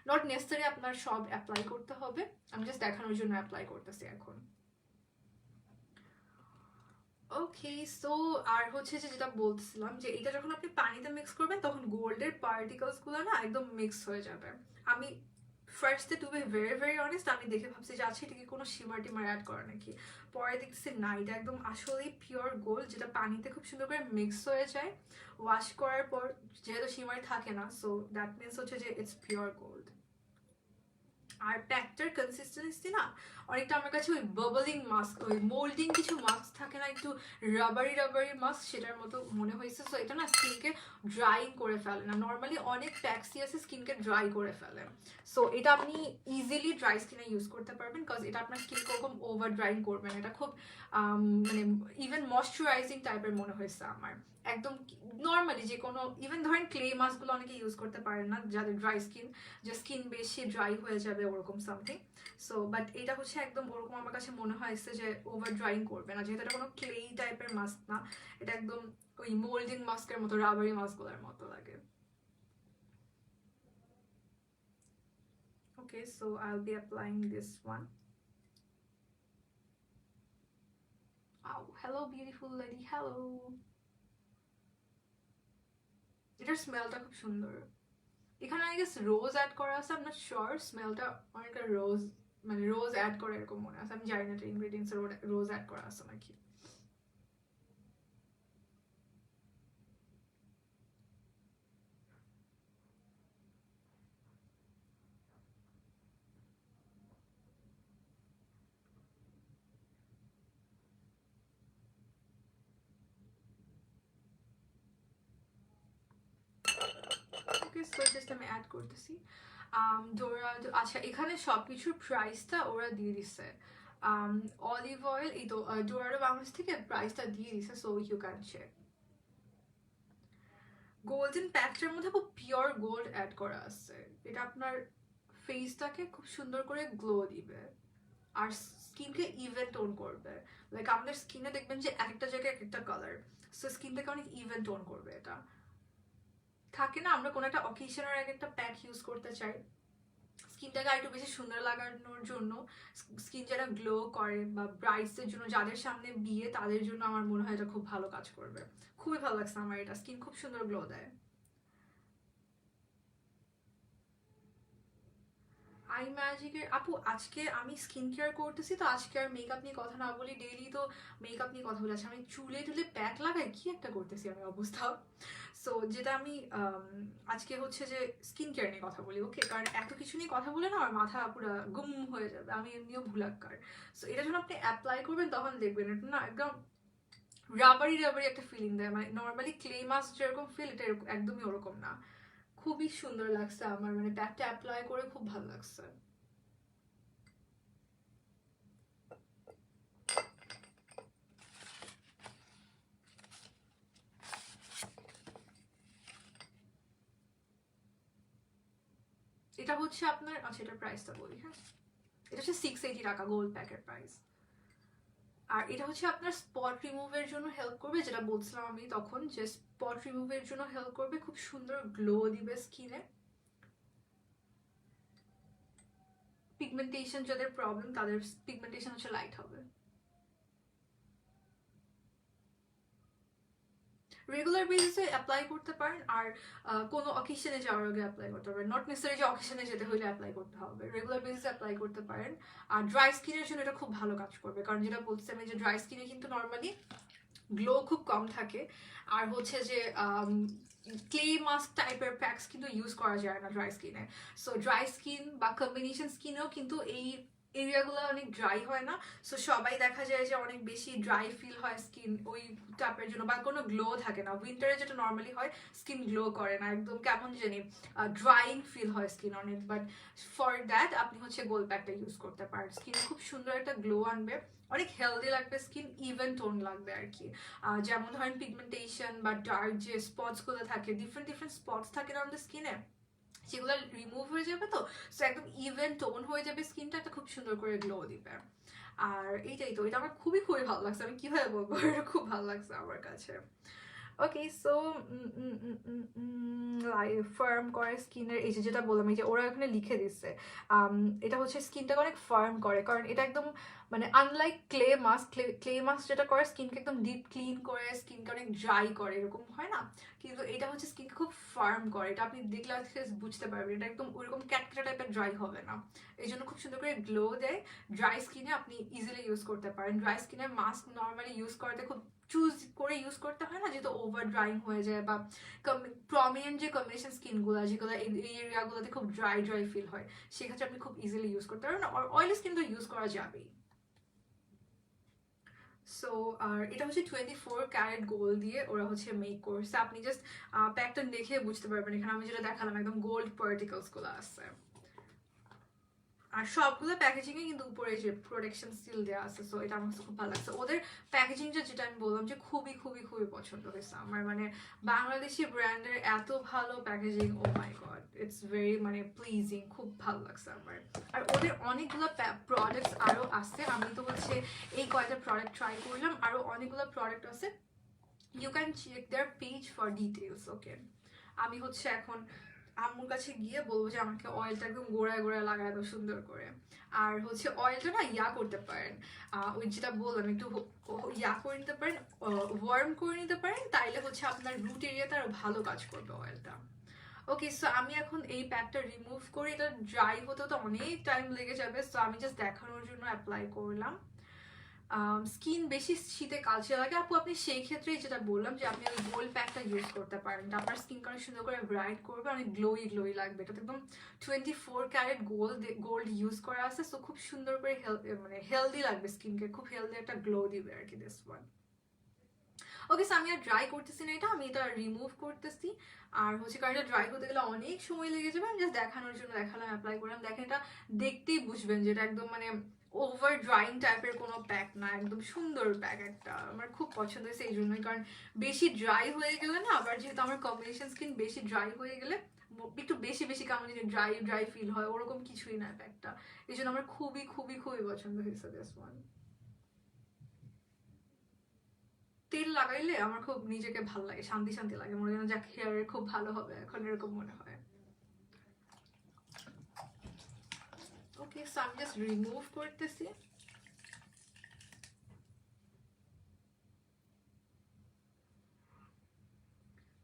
A: নট নেসেসারি আপনার সব অ্যাপ্লাই করতে হবে, আমি জাস্ট দেখানোর জন্য অ্যাপ্লাই করতেছি এখন। ওকে, সো আর হচ্ছে যে যেটা বলছিলাম যে এটা যখন আপনি পানিতে মিক্স করবেন তখন গোল্ডের পার্টিকলসগুলো না একদম মিক্স হয়ে যাবে। আমি ফার্স্টে to be very very honest, আমি দেখে ভাবছি যে আচ্ছা এটাকে কোনো শিমার টিমার অ্যাড করা নাকি, পরে দেখছি না, এটা একদম আসলেই পিওর গোল্ড, যেটা পানিতে খুব সুন্দর করে মিক্স হয়ে যায় ওয়াশ করার পর, যেহেতু শিমার থাকে না, সো দ্যাট মিনস হচ্ছে যে ইটস পিওর গোল্ড। আর প্যাকটার কনসিস্টেন্সি না অনেকটা আমার কাছে ওই বাবলিং মাস্ক, ওই মোল্ডিং কিছু মাস্ক থাকে না, একটু রাবারি রাবারি মাস্ক, সেটার মতো মনে হয়েছে। সো এটা না স্কিনকে ড্রাইং করে ফেলে না, নর্মালি অনেক প্যাকসি আছে স্কিনকে ড্রাই করে ফেলে, সো এটা আপনি ইজিলি ড্রাই স্কিনে ইউজ করতে পারবেন, বিকজ এটা আপনার স্কিনকে ওরকম ওভার ড্রাইং করবে না। এটা খুব মানে ইভেন ময়শ্চারাইজিং টাইপের মনে হয়েছে আমার, একদম নর্মালি যে কোনো, ইভেন ধরেন ক্লে মাস্কগুলো অনেকে ইউজ করতে পারেন না যাদের ড্রাই স্কিন, যে স্কিন বেশি ড্রাই হয়ে যাবে ওরকম সামথিং। সো বাট এটা হচ্ছে একদম ওরকম আমার কাছে মনে হয়েছে যে ওভার ড্রাইং করবে না, যেহেতু এটা কোনো ক্লে টাইপের মাস্ক না, এটা একদম ওই মোল্ডিং মাস্কের মতো, রাবারি মাস্কগুলোর মতো লাগে। Okay, so I'll be applying this one. Oh, hello beautiful lady, hello. এটার স্মেলটা খুব সুন্দর। এখানে আই গেস রোজ অ্যাড করা আছে, আই এম নট শিওর, স্মেলটা অনেকটা রোজ, মানে রোজ অ্যাড করে এরকম মনে আছে, আমি জানি না এটা ইনগ্রেডিয়েন্টস রোজ অ্যাড করা আছে নাকি। ওকে, সো জাস্ট আমি অ্যাড করতেছি। ডোরা, আচ্ছা এখানে সবকিছুর প্রাইসটা ওরা দিয়ে দিচ্ছে। অলিভ অয়েল, এই তো ডোরাডো বাংলাদেশ থেকে প্রাইসটা দিয়ে দিছে, so you can check. Golden প্যাকটার মধ্যে খুব পিওর গোল্ড অ্যাড করা আছে, এটা আপনার ফেসটাকে খুব সুন্দর করে গ্লো দিবে আর স্কিনকে ইভেন টোন করবে। লাইক আমাদের স্কিনে দেখবেন যে এক একটা জায়গায় এক একটা কালার, সো স্কিনটাকে অনেক ইভেন টোন করবে। এটা থাকে না, আমরা কোনো একটা অকেশনের আগে একটা প্যাক ইউজ করতে চাই স্কিনটাকে আরেকটু বেশি সুন্দর লাগানোর জন্য, স্কিন যারা গ্লো করে বা ব্রাইডসদের জন্য, যাদের সামনে বিয়ে তাদের জন্য আমার মনে হয় এটা খুব ভালো কাজ করবে। খুবই ভালো লাগছে আমার, এটা স্কিন খুব সুন্দর গ্লো দেয়। আই ম্যাজিকের আপু আজকে আমি স্কিন কেয়ার করতেছি, তো আজকে আর মেকআপ নিয়ে কথা না বলি, ডেইলি তো মেকআপ নিয়ে কথা বলে আছি, আমি চুলে টুলে প্যাক লাগাই কি একটা করতেছি আমি অবস্থা। সো যেটা আমি আজকে হচ্ছে যে স্কিন কেয়ার নিয়ে কথা বলি, ওকে, কারণ এত কিছু নিয়ে কথা বলে না আমার মাথা পুরো গুম হয়ে যাবে, আমি এমনিও ভুলাক্কার। সো এটা যখন আপনি অ্যাপ্লাই করবেন তখন দেখবেন এটা না একদম রাবারি রাবারি একটা ফিলিং দেয়, মানে নর্মালি ক্লে মাস্ক যেরকম ফিল, এটা একদমই ওরকম না। খুবই সুন্দর লাগছে আমার, মানে প্যাকটা অ্যাপ্লাই করে খুব ভালো লাগছে। এটা হচ্ছে আপনার, আচ্ছা এটার প্রাইসটা বলি, হ্যাঁ, এটা হচ্ছে 680 টাকা গোল্ড প্যাকের প্রাইস। আর এটা হচ্ছে আপনার স্পট রিমুভের জন্য হেল্প করবে, যেটা বলছিলাম আমি তখন, যে স্পট রিমুভের জন্য হেল্প করবে, খুব সুন্দর গ্লো দিবে স্কিনে। পিগমেন্টেশন যাদের প্রবলেম তাদের পিগমেন্টেশন হচ্ছে লাইট হবে। রেগুলার বেসিসে অ্যাপ্লাই করতে পারেন, আর কোনো অকেশনে যাওয়ার আগে অ্যাপ্লাই করতে পারেন, নট নেসেসারি যে অকেশনে যেতে হলে অ্যাপ্লাই করতে হবে, রেগুলার বেসিসে অ্যাপ্লাই করতে পারেন। আর ড্রাই স্কিনের জন্য এটা খুব ভালো কাজ করবে, কারণ যেটা বলছি আমি যে ড্রাই স্কিনে কিন্তু নর্মালি গ্লো খুব কম থাকে, আর হচ্ছে যে ক্লে মাস্ক টাইপের প্যাকস কিন্তু ইউজ করা যায় না ড্রাই স্কিনে। সো ড্রাই স্কিন বা কম্বিনেশন স্কিনেও কিন্তু এই এরিয়াগুলো অনেক ড্রাই হয় না, সো সবাই দেখা যায় যে অনেক বেশি ড্রাই ফিল হয় স্কিন ওই টাইপের জন্য, বা কোনো গ্লো থাকে না। উইন্টারে যেটা নর্মালি হয় স্কিন গ্লো করে না, একদম কেমন জানি ড্রাইং ফিল হয় স্কিন অনেক। বাট ফর দ্যাট আপনি হচ্ছে গোল প্যাকটা ইউজ করতে পারেন, স্কিনে খুব সুন্দর একটা গ্লো আনবে, অনেক হেলদি লাগবে স্কিন, ইভেন টোন লাগবে আর কি। যেমন ধরেন পিগমেন্টেশন বা ডার্ক যে স্পটসগুলো থাকে, ডিফারেন্ট ডিফারেন্ট স্পটস থাকে না আমাদের স্কিনে, সেগুলো রিমুভ হয়ে যাবে, তো সো একদম ইভেন টোন হয়ে যাবে স্কিনটা, একটা খুব সুন্দর করে গ্লো দিবে। আর এইটাই তো, এটা আমার খুবই খুবই ভালো লাগছে, আমি কিভাবে বলবো, এটা খুব ভালো লাগছে আমার কাছে। ওকে, সো ফার্ম করে স্কিনের, এই যে যেটা বললাম, এই যে ওরা এখানে লিখে দিচ্ছে, এটা হচ্ছে স্কিনটাকে অনেক ফার্ম করে, কারণ এটা একদম মানে unlike clay mask, clay mask যেটা করে স্কিনকে একদম ডিপ ক্লিন করে, স্কিনকে অনেক ড্রাই করে, এরকম হয় না, কিন্তু এটা হচ্ছে স্কিনকে খুব ফার্ম করে, এটা আপনি দেখলে বুঝতে পারবেন, এটা একদম ওইরকম ক্যাটকেটা টাইপের ড্রাই হবে না, এই জন্য খুব সুন্দর করে গ্লো দেয়। ড্রাই স্কিনে আপনি ইজিলি ইউজ করতে পারেন, ড্রাই স্কিনে মাস্ক নর্মালি ইউজ করতে খুব চুজ করে ইউজ করতে হয় না, যেহেতু ওভার ড্রাইং হয়ে যায়, বা প্রমিনেন্ট যে কম্বিনেশন স্কিনগুলো যেগুলো এই এরিয়াগুলোতে খুব ড্রাই ড্রাই ফিল হয়, সেক্ষেত্রে আপনি খুব ইজিলি ইউজ করতে পারেন, আর অয়েলি স্কিন তো ইউজ করা যাবেই। সো আর এটা হচ্ছে 24 ক্যারেট গোল্ড দিয়ে ওরা হচ্ছে মেক করছে, আপনি জাস্ট প্যাকটা দেখে বুঝতে পারবেন, এখানে আমি যেটা দেখালাম একদম গোল্ড পার্টিকলস গুলো আছে, আর সবগুলো প্যাকেজিংয়ে কিন্তু উপরে যে প্রোটেকশন সিল দেওয়া আছে, সো এটা আমার খুব ভালো লাগছে। ওদের প্যাকেজিংটা যেটা আমি বললাম যে খুবই খুবই খুবই পছন্দ হয়েছে আমার, মানে বাংলাদেশি ব্র্যান্ডের এত ভালো packaging, oh my god, it's very মানে প্লিজিং, খুব ভালো লাগছে আমার। আর ওদের অনেকগুলো প্রোডাক্টস আরও আছে, আমি তো হচ্ছে এই কয়টা প্রোডাক্ট ট্রাই করলাম, আরও অনেকগুলো প্রোডাক্ট আছে, you can check their page for details. Okay, আমি হচ্ছে এখন আম্মুর কাছে গিয়ে বলবো যে আমাকে অয়েলটা একদম গোড়ায় গোড়ায় লাগায় দাও সুন্দর করে। আর হচ্ছে অয়েলটা না ইয়া করতে পারেন, ওই যেটা বললাম একটু ইয়া করে নিতে পারেন, ওয়ার্ম করে নিতে পারেন, তাইলে হচ্ছে আপনার রুট এরিয়াতে আরো ভালো কাজ করবে অয়েলটা। ওকে, সো আমি এখন এই প্যাকটা রিমুভ করি, এটা ড্রাই হতে তো অনেক টাইম লেগে যাবে, সো আমি জাস্ট দেখানোর জন্য অ্যাপ্লাই করলাম। স্কিন বেশি শীতে কালচে লাগে আপু, আপনি সেই ক্ষেত্রেই যেটা বললাম যে আপনি ওই গোল্ড প্যাকটা ইউজ করতে পারেন, আপনার স্কিনকে অনেক সুন্দর করে ব্রাইট করবে, অনেক গ্লোই গ্লোই লাগবে, এটা একদম 24 ক্যারেট গোল্ড ইউজ করা আছে, সো খুব সুন্দর করে মানে হেলদি লাগবে স্কিনকে, খুব হেলদি একটা গ্লো দিবে আর কি দিস ওয়ান। ওকে, সো আমি আর ড্রাই করতেছি না, এটা আমি এটা রিমুভ করতেছি, আর হচ্ছে কারণ এটা ড্রাই হতে গেলে অনেক সময় লেগে যাবে, আমি জাস্ট দেখানোর জন্য দেখালাম, অ্যাপ্লাই করলাম, দেখেন এটা দেখতেই বুঝবেন যে এটা একদম মানে ওভার ড্রাইং টাইপের কোনো প্যাক না, একদম সুন্দর প্যাক একটা, আমার খুব পছন্দ হয়েছে এই জন্যই, কারণ বেশি ড্রাই হয়ে গেলে না, আবার যেহেতু আমার কম্বিনেশন স্কিন, বেশি ড্রাই হয়ে গেলে একটু বেশি বেশি কেমন যদি ড্রাই ড্রাই ফিল হয়, ওরকম কিছুই না প্যাকটা, এই জন্য আমার খুবই খুবই খুবই পছন্দ হয়েছে দিস ওয়ান। তেল লাগাইলে আমার খুব নিজেকে ভালো লাগে, শান্তি শান্তি লাগে, মনে হয় যাক হেয়ারের খুব ভালো হবে এখন, এরকম মনে হয়। ওকে, সো আমি জাস্ট রিমুভ করতেছি।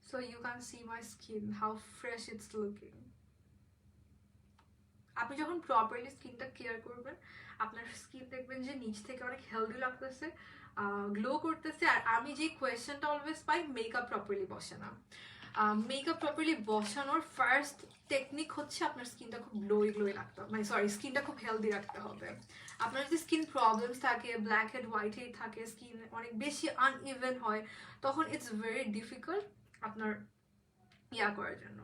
A: So you can see my skin, how fresh it's looking. আপনি যখন প্রপারলি স্কিনটা কেয়ার করবেন, আপনার স্কিন দেখবেন যে নিচ থেকে অনেক হেলদি লাগতেছে, গ্লো করতেছে। আর আমি যে কোয়েশ্চেনটা অলওয়েজ পাই, মেকআপ প্রপারলি বসে না। মেকআপ প্রপারলি বসানোর ফার্স্ট টেকনিক হচ্ছে আপনার স্কিনটা খুব গ্লোই গ্লোই রাখতে হবে, মানে সরি, স্কিনটা খুব হেলদি রাখতে হবে। আপনার যদি স্কিন প্রবলেমস থাকে, ব্ল্যাক হেড হোয়াইট হেড থাকে, স্কিন অনেক বেশি আনইভেন হয়, তখন ইটস ভেরি ডিফিকাল্ট আপনার ইয়া করার জন্য।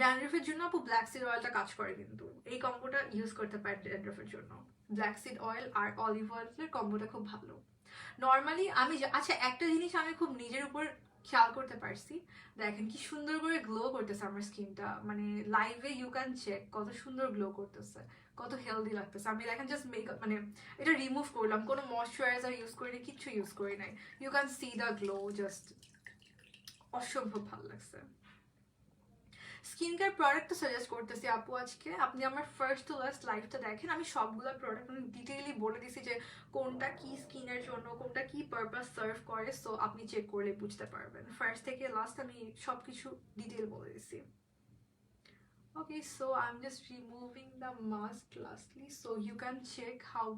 A: ড্যান্ড্রফের জন্য আপু ব্ল্যাক সিড অয়েলটা কাজ করে, কিন্তু এই কম্বোটা ইউজ করতে পারেন ড্যান্ড্রফের জন্য, ব্ল্যাক সিড অয়েল আর অলিভ অয়েলের কম্বোটা খুব ভালো। নর্মালি আমি আচ্ছা একটা জিনিস আমি খুব নিজের উপর খেয়াল করতে পারছি, দেখেন কি সুন্দর করে গ্লো করতেছে আমার স্কিনটা, মানে লাইভে ইউ ক্যান চেক কত সুন্দর গ্লো করতেছে, কত হেলদি লাগতেছে। আমি দেখেন জাস্ট মেকআপ মানে এটা রিমুভ করলাম, কোনো ময়শ্চারাইজার ইউজ করিনি, কিচ্ছু ইউজ করি নাই, you can see the glow, just অসম্ভব ভালো লাগছে। স্কিন কেয়ার প্রোডাক্ট সাজেস্ট করতেছি আপু আজকে। আপনি আমার ফার্স্ট টু লাস্ট লাইফটা দেখেন, আমি সবগুলো প্রোডাক্ট অনেক ডিটেইলি বলে দিছি যে কোনটা কি স্কিনের জন্য, কোনটা কি পারপাস সার্ভ করে। সো আপনি চেক করলে বুঝতে পারবেন, ফার্স্ট থেকে লাস্ট আমি সবকিছু ডিটেইল বলে দিছি। Okay, so I'm just removing the mask lastly so you can check how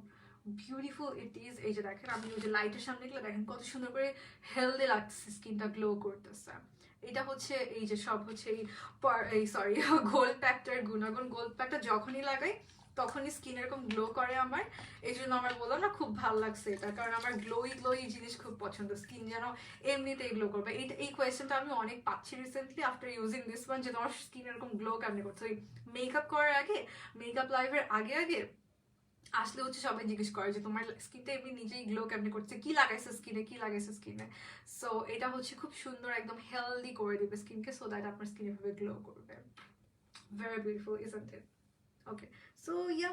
A: beautiful it is. এই যে দেখেন, আমি ওই যে লাইটের সামনে গেলে দেখেন কত সুন্দর করে হেলদি লাগছে, স্কিনটা গ্লো করতেছে। এটা হচ্ছে এই যে সব হচ্ছে এই সরি গোল্ড প্যাকটার গুণাগুণ। গোল্ড প্যাকটা যখনই লাগাই তখনই স্কিন এরকম গ্লো করে আমার। এই জন্য আমার বললাম না খুব ভালো লাগছে এটা, কারণ আমার গ্লোই জিনিস খুব পছন্দ, স্কিন যেন এমনিতেই গ্লো করবে। এই কোয়েশ্চেনটা আমি অনেক পাচ্ছি recently after using this one, যে তোমার স্কিন এরকম গ্লো কেমনি করছে। ওই মেকআপ করার আগে, মেকআপ লাইভের আগে আগে আসলে হচ্ছে সবাই জিজ্ঞেস করে যে তোমার স্কিনটা এমনি নিজেই গ্লো কেমনি করছে, কি লাগাইছে স্কিনে, কি লাগাইছে স্কিনে। সো এটা হচ্ছে খুব সুন্দর একদম হেলদি করে দিবে স্কিনকে, সো দ্যাট আপনার স্কিন এভাবে গ্লো করবে। Very beautiful isn't it? Okay, so yeah,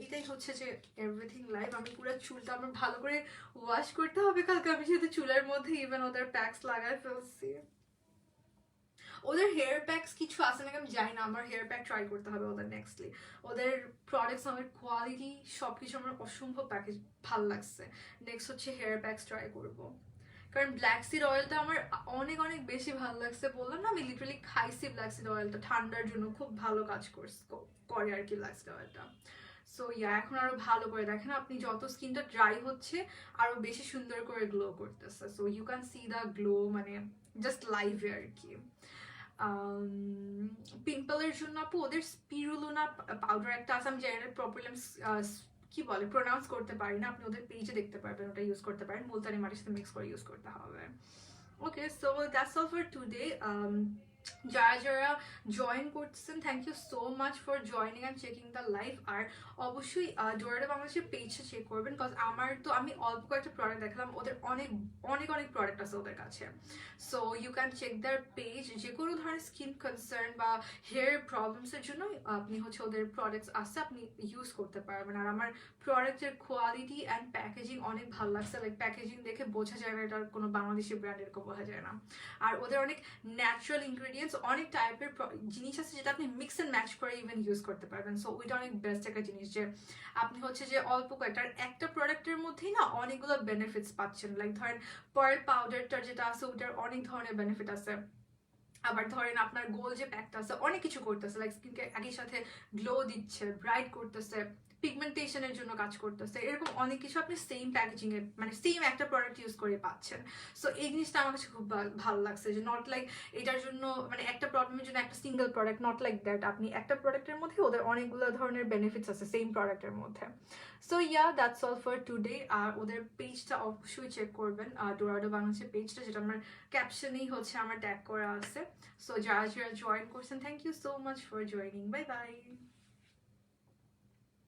A: এটাই হচ্ছে যে এভরিথিং লাইভ। আমি পুরো চুলটা আমার ভালো করে ওয়াশ করতে হবে কালকে, আমি যেহেতু চুলের মধ্যে ইভেন ওদের প্যাকস লাগাই ফেলছি। ওদের হেয়ার প্যাকস কিছু আছে নাকি আমি জানি না, আমার হেয়ার প্যাক ট্রাই করতে হবে ওদের নেক্সটলি। ওদের প্রোডাক্টস, আমার কোয়ালিটি সবকিছু আমার অসম্ভব প্যাকেজ ভালো লাগছে। নেক্সট হচ্ছে হেয়ার প্যাকস ট্রাই করব, কারণ ব্ল্যাক সিড অয়েলটা আমার অনেক অনেক বেশি ভালো লাগছে। বললাম না আমি লিটারালি খাইছি ব্ল্যাক সিড অয়েলটা, ঠান্ডার জন্য খুব ভালো কাজ করে আর কি ব্ল্যাক সিড অয়েলটা। সো ইয়া, এখন আরো ভালো করে দেখেন, আপনি যত স্কিনটা ড্রাই হচ্ছে আরো বেশি সুন্দর করে গ্লো করতেছে। So you can see the glow, মানে জাস্ট লাইভে আর কি। পিম্পলের জন্য আপু ওদের স্পিরুলুনা পাউডার একটা আছে, আমি জানি না প্রপারলি কি বলে প্রোনাউন্স করতে পারি না, আপনি ওদের পেজে দেখতে পারবেন, ওটা ইউজ করতে পারেন, মুলতানি মাটির সাথে মিক্স করে ইউজ করতে হবে। Okay, so that's all for today. যারা যারা জয়েন করতেছেন, thank you so much for joining and checking the live. আর অবশ্যই ডোরাডো বাংলাদেশের পেজটা চেক করবেন, বিকজ আমার তো আমি অল্প কয়েকটা প্রোডাক্ট দেখলাম, ওদের অনেক অনেক অনেক প্রোডাক্ট আছে ওদের কাছে। So you can check their page, যে কোনো ধরনের স্কিন কনসার্ন বা হেয়ার প্রবলেমসের জন্য আপনি হচ্ছে ওদের প্রোডাক্টস আছে, আপনি ইউজ করতে পারবেন। আর আমার প্রোডাক্টের কোয়ালিটি অ্যান্ড প্যাকেজিং অনেক ভালো লাগছে, লাইক প্যাকেজিং দেখে বোঝা যায় না এটার কোনো বাংলাদেশি ব্র্যান্ড, এরকম বোঝা যায় না। আর ওদের অনেক ন্যাচারাল ইনগ্রেডিয়েন্টস, অনেক টাইপের জিনিস আছে যেটা আপনি মিক্স অ্যান্ড ম্যাচ করে ইভেন ইউজ করতে পারবেন। সো ওইটা অনেক বেস্ট একটা জিনিস, যে আপনি হচ্ছে যে অল্প কয়েকটার একটা প্রোডাক্টের মধ্যেই না অনেকগুলো বেনিফিটস পাচ্ছেন। লাইক ধরেন পার্ল পাউডারটা যেটা আছে ওটার অনেক ধরনের বেনিফিট আছে। আবার ধরেন আপনার গোল যে প্যাকটা আছে অনেক কিছু করতেছে, লাইক স্কিনকে একই সাথে গ্লো দিচ্ছে, ব্রাইট করতেছে, পিগমেন্টেশনের জন্য কাজ করতেছে, এরকম অনেক কিছু আপনি সেম প্যাকেজিং এ মানে সেম একটা প্রোডাক্ট ইউজ করে পাচ্ছেন। সো এই জিনিসটা আমার কাছে খুব ভালো লাগছে, যে নট লাইক এটার জন্য মানে একটা প্রবলেমের জন্য একটা single product, not like that, আপনি একটা প্রোডাক্টের মধ্যে ওদের অনেকগুলো ধরনের বেনিফিটস আছে সেম প্রোডাক্টের মধ্যে। So yeah, that's all for today. আর ওদের পেজটা অবশ্যই চেক করবেন, ডোরাডো বাংলাদেশের পেজটা, যেটা আমার ক্যাপশনেই হচ্ছে আমার ট্যাগ করা আছে। সো যারা যারা জয়েন করছেন, thank you so much for joining, bye by.